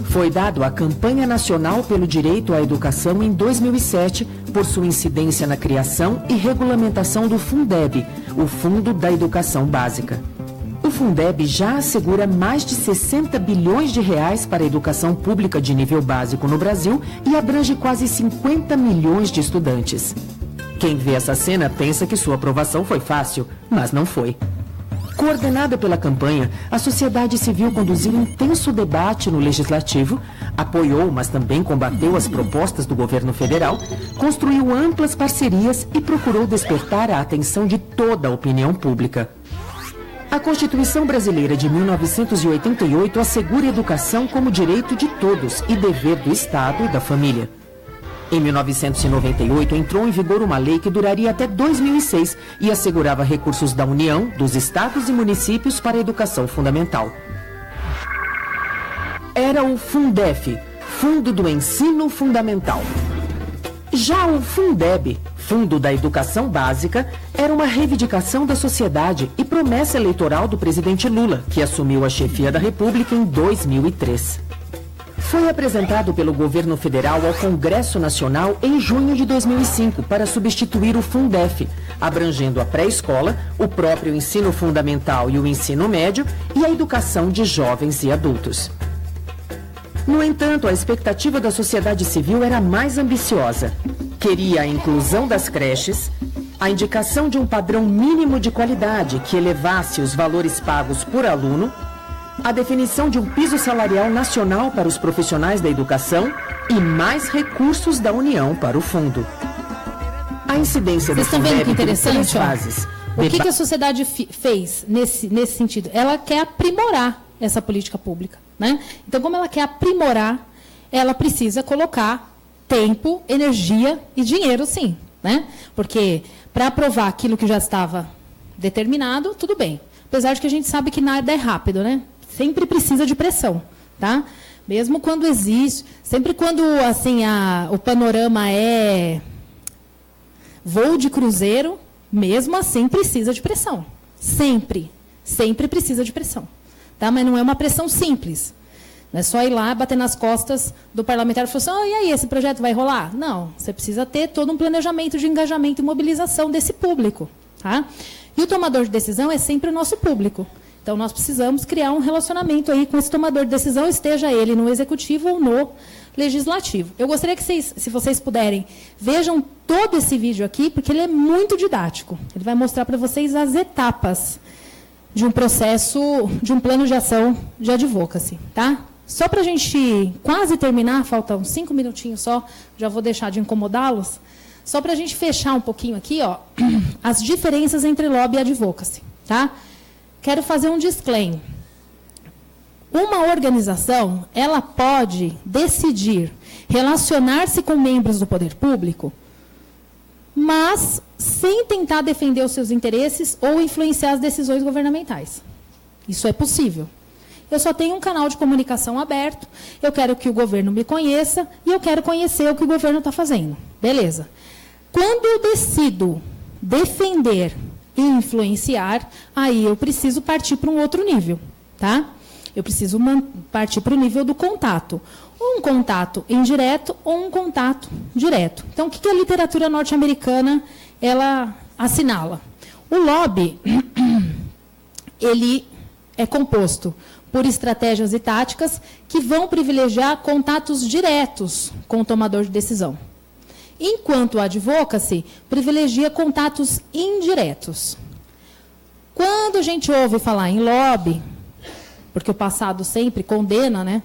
Foi dado à Campanha Nacional pelo Direito à Educação em 2007 por sua incidência na criação e regulamentação do Fundeb, o Fundo da Educação Básica. O Fundeb já assegura mais de 60 bilhões de reais para a educação pública de nível básico no Brasil e abrange quase 50 milhões de estudantes. Quem vê essa cena pensa que sua aprovação foi fácil, mas não foi. Coordenada pela campanha, a sociedade civil conduziu um intenso debate no Legislativo, apoiou, mas também combateu as propostas do governo federal, construiu amplas parcerias e procurou despertar a atenção de toda a opinião pública. A Constituição Brasileira de 1988 assegura a educação como direito de todos e dever do Estado e da família. Em 1998, entrou em vigor uma lei que duraria até 2006 e assegurava recursos da União, dos estados e municípios para a educação fundamental. Era o Fundef, Fundo do Ensino Fundamental. Já o Fundeb, Fundo da Educação Básica, era uma reivindicação da sociedade e promessa eleitoral do presidente Lula, que assumiu a chefia da República em 2003. Foi apresentado pelo governo federal ao Congresso Nacional em junho de 2005 para substituir o Fundef, abrangendo a pré-escola, o próprio ensino fundamental e o ensino médio e a educação de jovens e adultos. No entanto, a expectativa da sociedade civil era mais ambiciosa. Queria a inclusão das creches, a indicação de um padrão mínimo de qualidade que elevasse os valores pagos por aluno, a definição de um piso salarial nacional para os profissionais da educação e mais recursos da União para o fundo. A incidência do Fundeb vendo que interessante, três fases. O que a sociedade fez nesse sentido? Ela quer aprimorar essa política pública, né? Então, como ela quer aprimorar, ela precisa colocar tempo, energia e dinheiro, sim, né? Porque para aprovar aquilo que já estava determinado, tudo bem. Apesar de que a gente sabe que nada é rápido, né? Sempre precisa de pressão, tá? Mesmo quando existe, sempre quando assim o panorama é voo de cruzeiro, mesmo assim precisa de pressão. Sempre precisa de pressão, tá? Mas não é uma pressão simples. Não é só ir lá, bater nas costas do parlamentar e falar assim, e aí, esse projeto vai rolar? Não, você precisa ter todo um planejamento de engajamento e mobilização desse público, tá? E o tomador de decisão é sempre o nosso público. Então, nós precisamos criar um relacionamento aí com esse tomador de decisão, esteja ele no executivo ou no legislativo. Eu gostaria que vocês, se vocês puderem, vejam todo esse vídeo aqui, porque ele é muito didático. Ele vai mostrar para vocês as etapas de um processo, de um plano de ação de advocacy, tá? Só para a gente quase terminar, faltam 5 minutinhos só, já vou deixar de incomodá-los, só para a gente fechar um pouquinho aqui, ó, as diferenças entre lobby e advocacy, tá? Quero fazer um disclaimer. Uma organização, ela pode decidir relacionar-se com membros do poder público, mas sem tentar defender os seus interesses ou influenciar as decisões governamentais. Isso é possível. Eu só tenho um canal de comunicação aberto, eu quero que o governo me conheça e eu quero conhecer o que o governo está fazendo. Beleza. Quando eu decido defender e influenciar, aí eu preciso partir para um outro nível, tá? Eu preciso partir para o nível do contato. Um contato indireto ou um contato direto. Então, o que a literatura norte-americana ela assinala? O lobby, ele é composto por estratégias e táticas que vão privilegiar contatos diretos com o tomador de decisão. Enquanto a advocacy privilegia contatos indiretos. Quando a gente ouve falar em lobby, porque o passado sempre condena, né?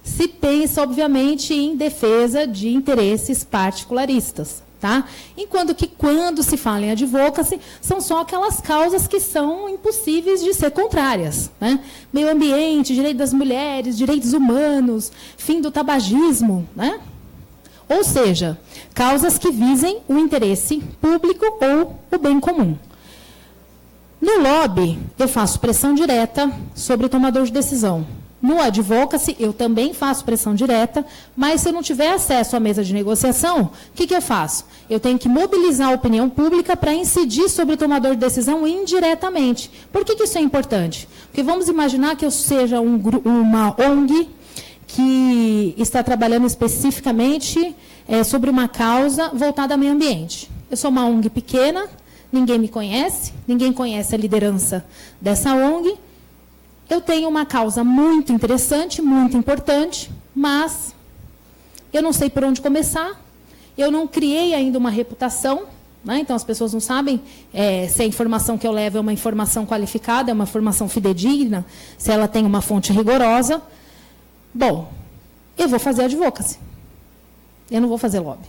Se pensa, obviamente, em defesa de interesses particularistas, tá? Enquanto que, quando se fala em advocacy, são só aquelas causas que são impossíveis de ser contrárias, né? Meio ambiente, direito das mulheres, direitos humanos, fim do tabagismo, né? Ou seja, causas que visem o interesse público ou o bem comum. No lobby, eu faço pressão direta sobre o tomador de decisão. No advocacy, eu também faço pressão direta, mas se eu não tiver acesso à mesa de negociação, o que eu faço? Eu tenho que mobilizar a opinião pública para incidir sobre o tomador de decisão indiretamente. Por que isso é importante? Porque vamos imaginar que eu seja uma ONG que está trabalhando especificamente sobre uma causa voltada ao meio ambiente. Eu sou uma ONG pequena, ninguém me conhece, ninguém conhece a liderança dessa ONG. Eu tenho uma causa muito interessante, muito importante, mas eu não sei por onde começar, eu não criei ainda uma reputação, né? Então as pessoas não sabem se a informação que eu levo é uma informação qualificada, é uma informação fidedigna, se ela tem uma fonte rigorosa. Bom, eu vou fazer advocacy. Eu não vou fazer lobby.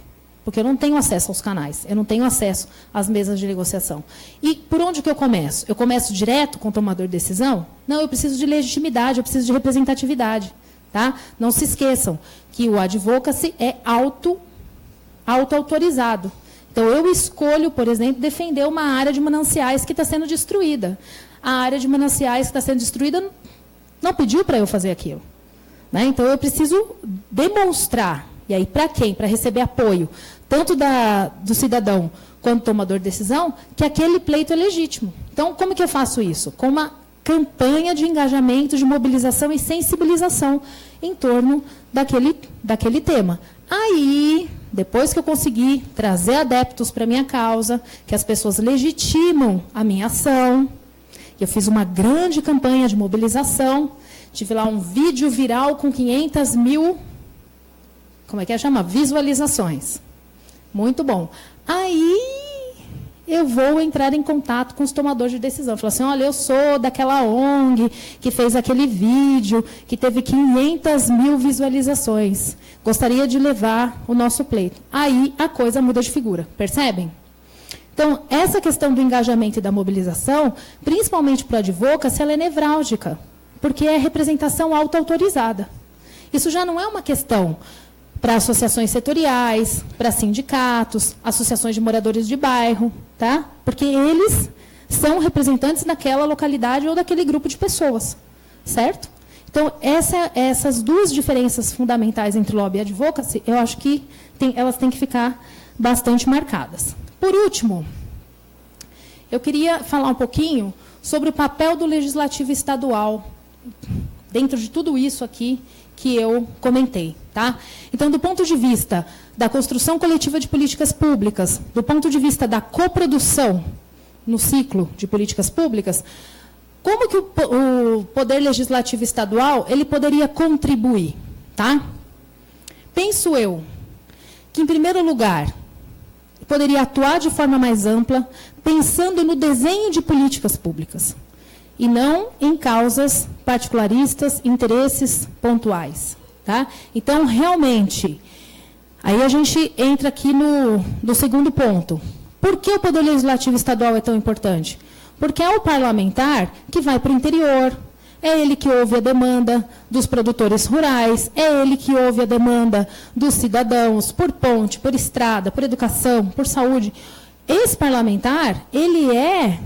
porque eu não tenho acesso aos canais, eu não tenho acesso às mesas de negociação. E por onde que eu começo? Eu começo direto com o tomador de decisão? Não, eu preciso de legitimidade, eu preciso de representatividade. Tá? Não se esqueçam que o advocacy é auto-autorizado. Então, eu escolho, por exemplo, defender uma área de mananciais que está sendo destruída. A área de mananciais que está sendo destruída não pediu para eu fazer aquilo. Né? Então, eu preciso demonstrar, e aí para quem? Para receber apoio, tanto do cidadão quanto do tomador de decisão, que aquele pleito é legítimo. Então, como que eu faço isso? Com uma campanha de engajamento, de mobilização e sensibilização em torno daquele tema. Aí, depois que eu consegui trazer adeptos para a minha causa, que as pessoas legitimam a minha ação, eu fiz uma grande campanha de mobilização, tive lá um vídeo viral com 500 mil, como é que chama? Visualizações. Muito bom. Aí eu vou entrar em contato com os tomadores de decisão. Falar assim, olha, eu sou daquela ONG que fez aquele vídeo, que teve 500 mil visualizações. Gostaria de levar o nosso pleito. Aí a coisa muda de figura, percebem? Então, essa questão do engajamento e da mobilização, principalmente para o advocacy, ela é nevrálgica, porque é representação auto-autorizada. Isso já não é uma questão para associações setoriais, para sindicatos, associações de moradores de bairro, tá? Porque eles são representantes daquela localidade ou daquele grupo de pessoas, certo? Então, essas duas diferenças fundamentais entre lobby e advocacy, eu acho que elas têm que ficar bastante marcadas. Por último, eu queria falar um pouquinho sobre o papel do legislativo estadual, dentro de tudo isso aqui que eu comentei. Tá? Então, do ponto de vista da construção coletiva de políticas públicas, do ponto de vista da coprodução no ciclo de políticas públicas, como que o Poder Legislativo Estadual ele poderia contribuir? Tá? Penso eu que, em primeiro lugar, poderia atuar de forma mais ampla, pensando no desenho de políticas públicas, e não em causas particularistas, interesses pontuais. Tá? Então, realmente, aí a gente entra aqui no segundo ponto. Por que o Poder Legislativo Estadual é tão importante? Porque é o parlamentar que vai para o interior, é ele que ouve a demanda dos produtores rurais, é ele que ouve a demanda dos cidadãos por ponte, por estrada, por educação, por saúde. Esse parlamentar, ele é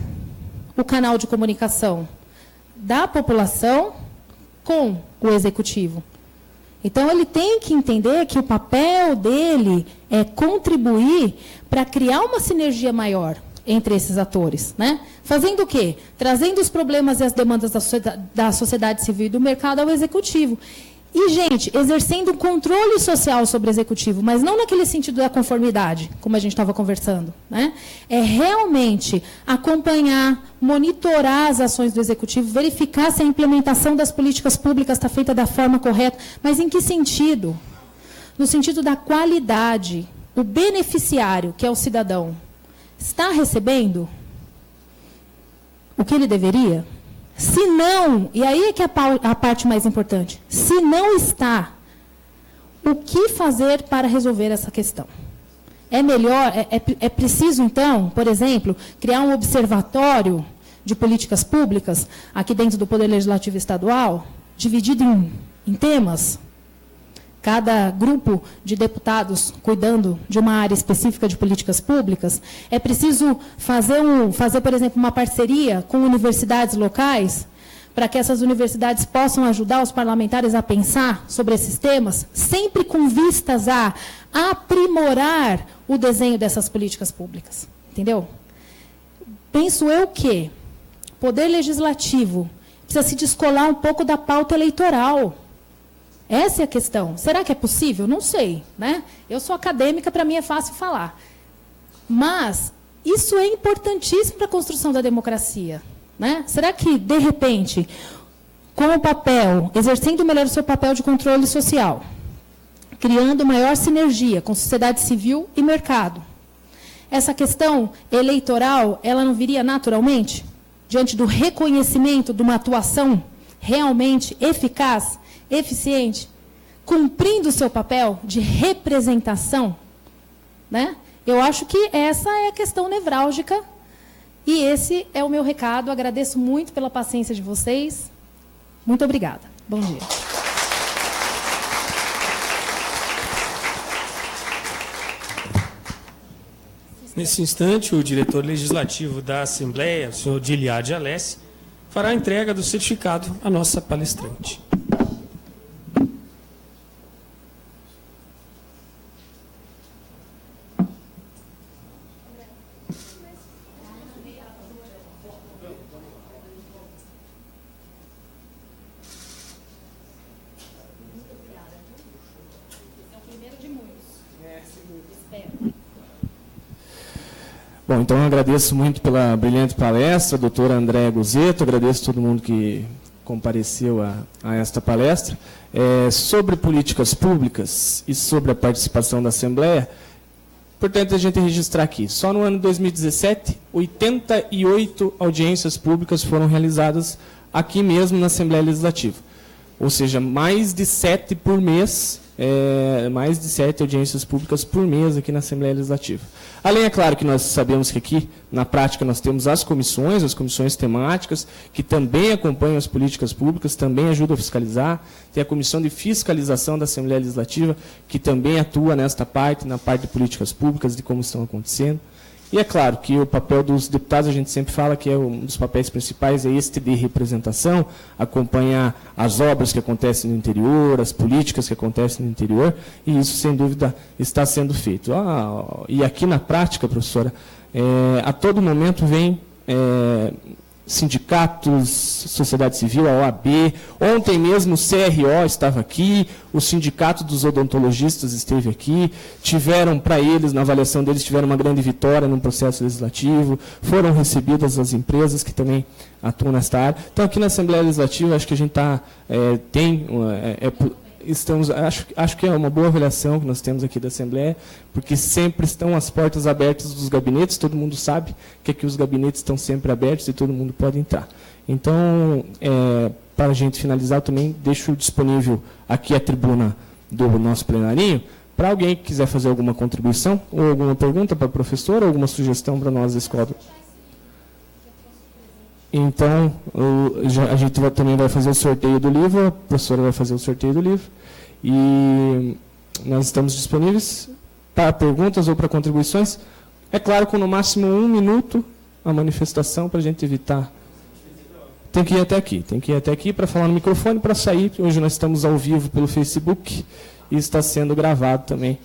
o canal de comunicação da população com o executivo. Então, ele tem que entender que o papel dele é contribuir para criar uma sinergia maior entre esses atores. Né? Fazendo o quê? Trazendo os problemas e as demandas da sociedade civil e do mercado ao executivo. E, gente, exercendo um controle social sobre o executivo, mas não naquele sentido da conformidade, como a gente estava conversando. Né? É realmente acompanhar, monitorar as ações do executivo, verificar se a implementação das políticas públicas está feita da forma correta. Mas em que sentido? No sentido da qualidade. O beneficiário, que é o cidadão, está recebendo o que ele deveria? Se não, e aí é que é a parte mais importante, se não está, o que fazer para resolver essa questão? É melhor, é preciso, então, por exemplo, criar um observatório de políticas públicas aqui dentro do Poder Legislativo Estadual, dividido em temas, cada grupo de deputados cuidando de uma área específica de políticas públicas. É preciso fazer, por exemplo, uma parceria com universidades locais, para que essas universidades possam ajudar os parlamentares a pensar sobre esses temas, sempre com vistas a aprimorar o desenho dessas políticas públicas. Entendeu? Penso eu que o Poder Legislativo precisa se descolar um pouco da pauta eleitoral. Essa é a questão. Será que é possível? Não sei. Né? Eu sou acadêmica, para mim é fácil falar. Mas isso é importantíssimo para a construção da democracia. Né? Será que, de repente, com o papel, exercendo melhor o seu papel de controle social, criando maior sinergia com sociedade civil e mercado, essa questão eleitoral, ela não viria naturalmente, diante do reconhecimento de uma atuação realmente eficaz, eficiente, cumprindo o seu papel de representação né? Eu acho que essa é a questão nevrálgica e esse é o meu recado. Agradeço muito pela paciência de vocês. Muito obrigada. Bom dia. Nesse instante, o diretor legislativo da Assembleia, o senhor Diliade Alessi, fará a entrega do certificado à nossa palestrante. Bom, então eu agradeço muito pela brilhante palestra, doutora Andréa Gozzetto, agradeço a todo mundo que compareceu a esta palestra. Sobre políticas públicas e sobre a participação da Assembleia, importante a gente registrar aqui, só no ano de 2017, 88 audiências públicas foram realizadas aqui mesmo na Assembleia Legislativa. Ou seja, mais de 7 por mês, mais de 7 audiências públicas por mês aqui na Assembleia Legislativa. Além, é claro, que nós sabemos que aqui, na prática, nós temos as comissões temáticas, que também acompanham as políticas públicas, também ajudam a fiscalizar. Tem a Comissão de Fiscalização da Assembleia Legislativa, que também atua nesta parte, na parte de políticas públicas, de como estão acontecendo. E é claro que o papel dos deputados, a gente sempre fala que é um dos papéis principais, é este de representação, acompanhar as obras que acontecem no interior, as políticas que acontecem no interior, e isso, sem dúvida, está sendo feito. E aqui na prática, professora, a todo momento vem sindicatos, sociedade civil, a OAB, ontem mesmo o CRO estava aqui, o sindicato dos odontologistas esteve aqui, tiveram para eles, na avaliação deles, tiveram uma grande vitória no processo legislativo, foram recebidas as empresas que também atuam nesta área. Então, aqui na Assembleia Legislativa, acho que a gente acho que é uma boa avaliação que nós temos aqui da Assembleia, porque sempre estão as portas abertas dos gabinetes, todo mundo sabe que aqui os gabinetes estão sempre abertos e todo mundo pode entrar. Então, para a gente finalizar, eu também deixo disponível aqui a tribuna do nosso plenarinho, para alguém que quiser fazer alguma contribuição, ou alguma pergunta para a professora, ou alguma sugestão para nós da escola. Então, a gente também vai fazer o sorteio do livro, a professora vai fazer o sorteio do livro, e nós estamos disponíveis para perguntas ou para contribuições. É claro, com no máximo 1 minuto a manifestação, para a gente evitar. Tem que ir até aqui para falar no microfone, para sair. Hoje nós estamos ao vivo pelo Facebook e está sendo gravado também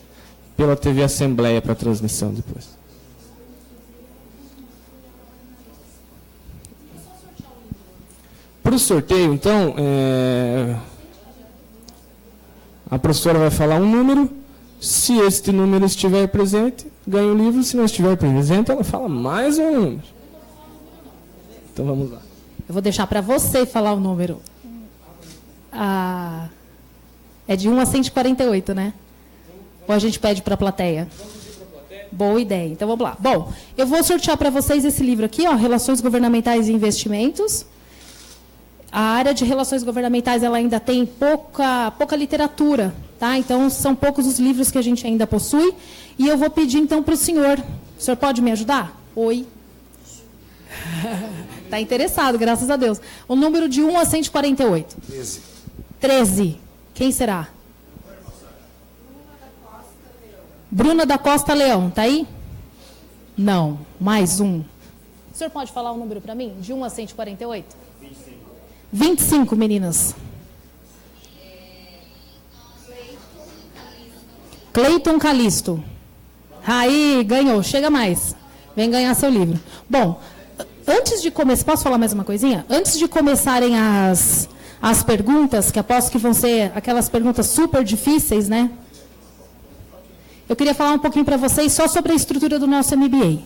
pela TV Assembleia para transmissão depois. Para o sorteio, então, a professora vai falar um número. Se este número estiver presente, ganha o livro. Se não estiver presente, ela fala mais um número. Então, vamos lá. Eu vou deixar para você falar o número. É de 1 a 148, né? Ou a gente pede para a plateia? Boa ideia. Então, vamos lá. Bom, eu vou sortear para vocês esse livro aqui, ó, Relações Governamentais e Investimentos. A área de relações governamentais ela ainda tem pouca literatura, tá? Então, são poucos os livros que a gente ainda possui. E eu vou pedir, então, para o senhor. O senhor pode me ajudar? Oi. Está interessado, graças a Deus. O número de 1 a 148. 13. Quem será? Bruna da Costa Leão. Está aí? Não. Mais um. O senhor pode falar o número para mim? De 1 a 148? 25, meninas. Cleiton Calisto. Aí, ganhou. Chega mais. Vem ganhar seu livro. Bom, antes de começar... Posso falar mais uma coisinha? Antes de começarem as perguntas, que aposto que vão ser aquelas perguntas super difíceis, né? Eu queria falar um pouquinho para vocês só sobre a estrutura do nosso MBA.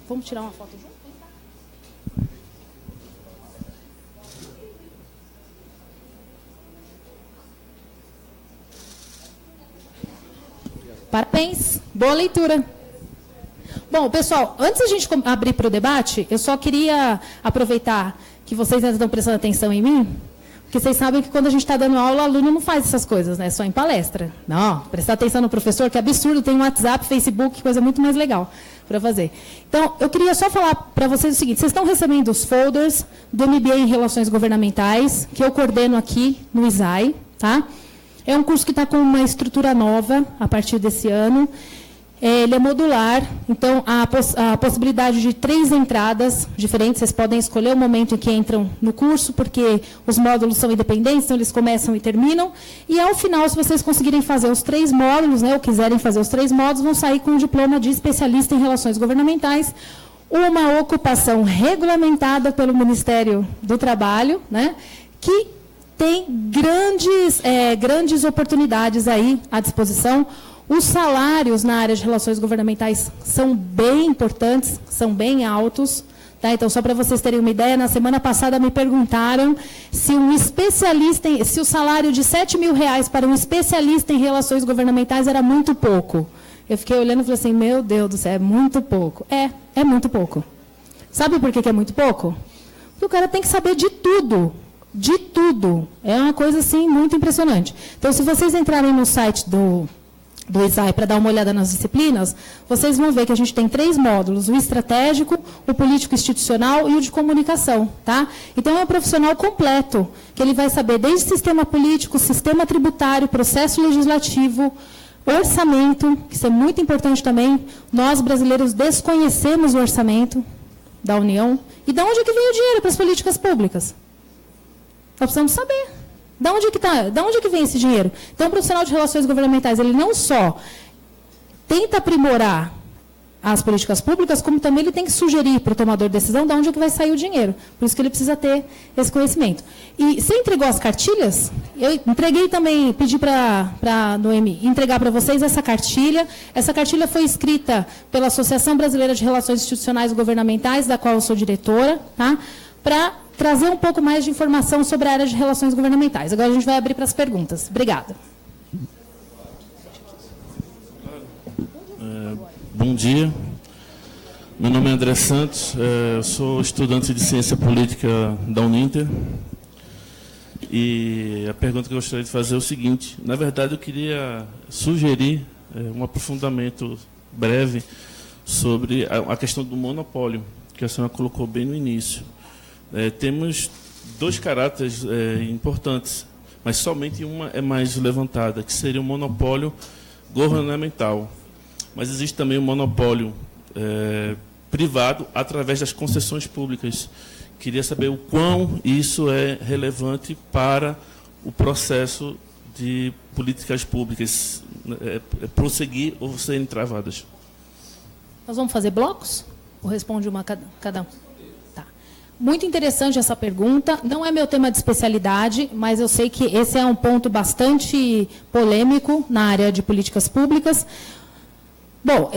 Vamos tirar uma foto junto? Parabéns, boa leitura. Bom, pessoal, antes da gente abrir para o debate, eu só queria aproveitar que vocês ainda estão prestando atenção em mim, Porque vocês sabem que quando a gente está dando aula, o aluno não faz essas coisas, né? Só em palestra. Não, prestar atenção no professor, que absurdo, tem um WhatsApp, Facebook, coisa muito mais legal para fazer. Então, eu queria só falar para vocês o seguinte, vocês estão recebendo os folders do MBA em Relações Governamentais, que eu coordeno aqui no ISAI, tá? É um curso que está com uma estrutura nova a partir desse ano. Ele é modular, então a possibilidade de 3 entradas diferentes, vocês podem escolher o momento em que entram no curso, porque os módulos são independentes, então eles começam e terminam, e ao final, se vocês conseguirem fazer os 3 módulos, né, ou quiserem fazer os 3 módulos, vão sair com um diploma de especialista em relações governamentais, uma ocupação regulamentada pelo Ministério do Trabalho, né, que tem grandes oportunidades aí à disposição. Os salários na área de relações governamentais são bem importantes, são bem altos. Tá? Então, só para vocês terem uma ideia, na semana passada me perguntaram se se o salário de R$7.000 para um especialista em relações governamentais era muito pouco. Eu fiquei olhando e falei assim, meu Deus do céu, é muito pouco. É muito pouco. Sabe por que é muito pouco? Porque o cara tem que saber de tudo. De tudo. É uma coisa assim muito impressionante. Então, se vocês entrarem no site do ISAI para dar uma olhada nas disciplinas, vocês vão ver que a gente tem 3 módulos, o estratégico, o político institucional e o de comunicação. Tá? Então, é um profissional completo, que ele vai saber desde sistema político, sistema tributário, processo legislativo, orçamento, que isso é muito importante também. Nós, brasileiros, desconhecemos o orçamento da União. E de onde é que vem o dinheiro para as políticas públicas? Nós precisamos saber. Da onde é que vem esse dinheiro? Então, o profissional de relações governamentais, ele não só tenta aprimorar as políticas públicas, como também ele tem que sugerir para o tomador de decisão de onde é que vai sair o dinheiro. Por isso que ele precisa ter esse conhecimento. E você entregou as cartilhas? Eu entreguei também, pedi para a Noemi entregar para vocês essa cartilha. Essa cartilha foi escrita pela Associação Brasileira de Relações Institucionais e Governamentais, da qual eu sou diretora, tá? Para trazer um pouco mais de informação sobre a área de relações governamentais. Agora a gente vai abrir para as perguntas. Obrigada. Bom dia. Meu nome é André Santos, eu sou estudante de Ciência Política da Uninter. E a pergunta que eu gostaria de fazer é o seguinte. Na verdade, eu queria sugerir um aprofundamento breve sobre a questão do monopólio, que a senhora colocou bem no início. Temos 2 caráteres importantes, mas somente uma é mais levantada, que seria o monopólio governamental. Mas existe também o monopólio privado através das concessões públicas. Queria saber o quão isso é relevante para o processo de políticas públicas prosseguir ou serem travadas. Nós vamos fazer blocos? Ou responde uma cada um? Muito interessante essa pergunta. Não é meu tema de especialidade, mas eu sei que esse é um ponto bastante polêmico na área de políticas públicas. Bom,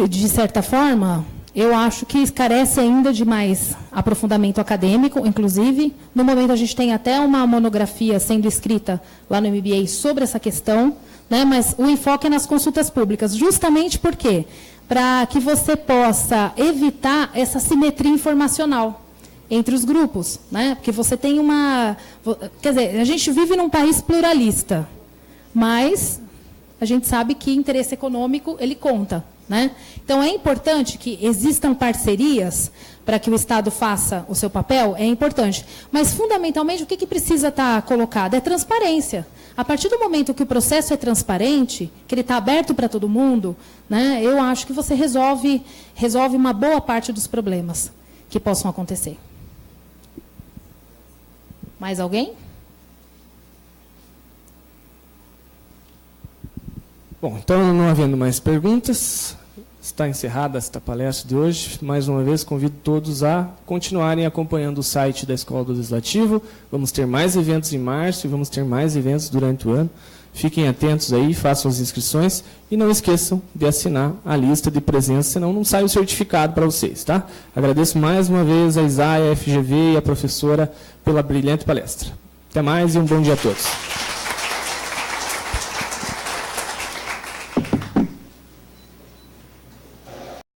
de certa forma, eu acho que carece ainda de mais aprofundamento acadêmico. Inclusive, no momento a gente tem até uma monografia sendo escrita lá no MBA sobre essa questão, né? Mas o enfoque é nas consultas públicas, justamente por quê? Para que você possa evitar essa simetria informacional entre os grupos, né? Porque você tem quer dizer, a gente vive num país pluralista, mas a gente sabe que interesse econômico, ele conta, né? Então, é importante que existam parcerias para que o Estado faça o seu papel, é importante. Mas, fundamentalmente, o que precisa estar colocado? É transparência. A partir do momento que o processo é transparente, que ele está aberto para todo mundo, né, eu acho que você resolve uma boa parte dos problemas que possam acontecer. Mais alguém? Bom, então, não havendo mais perguntas, está encerrada esta palestra de hoje. Mais uma vez, convido todos a continuarem acompanhando o site da Escola do Legislativo. Vamos ter mais eventos em março e vamos ter mais eventos durante o ano. Fiquem atentos aí, façam as inscrições e não esqueçam de assinar a lista de presença, senão não sai o certificado para vocês, tá? Agradeço mais uma vez a ISAI, a FGV e a professora pela brilhante palestra. Até mais e um bom dia a todos.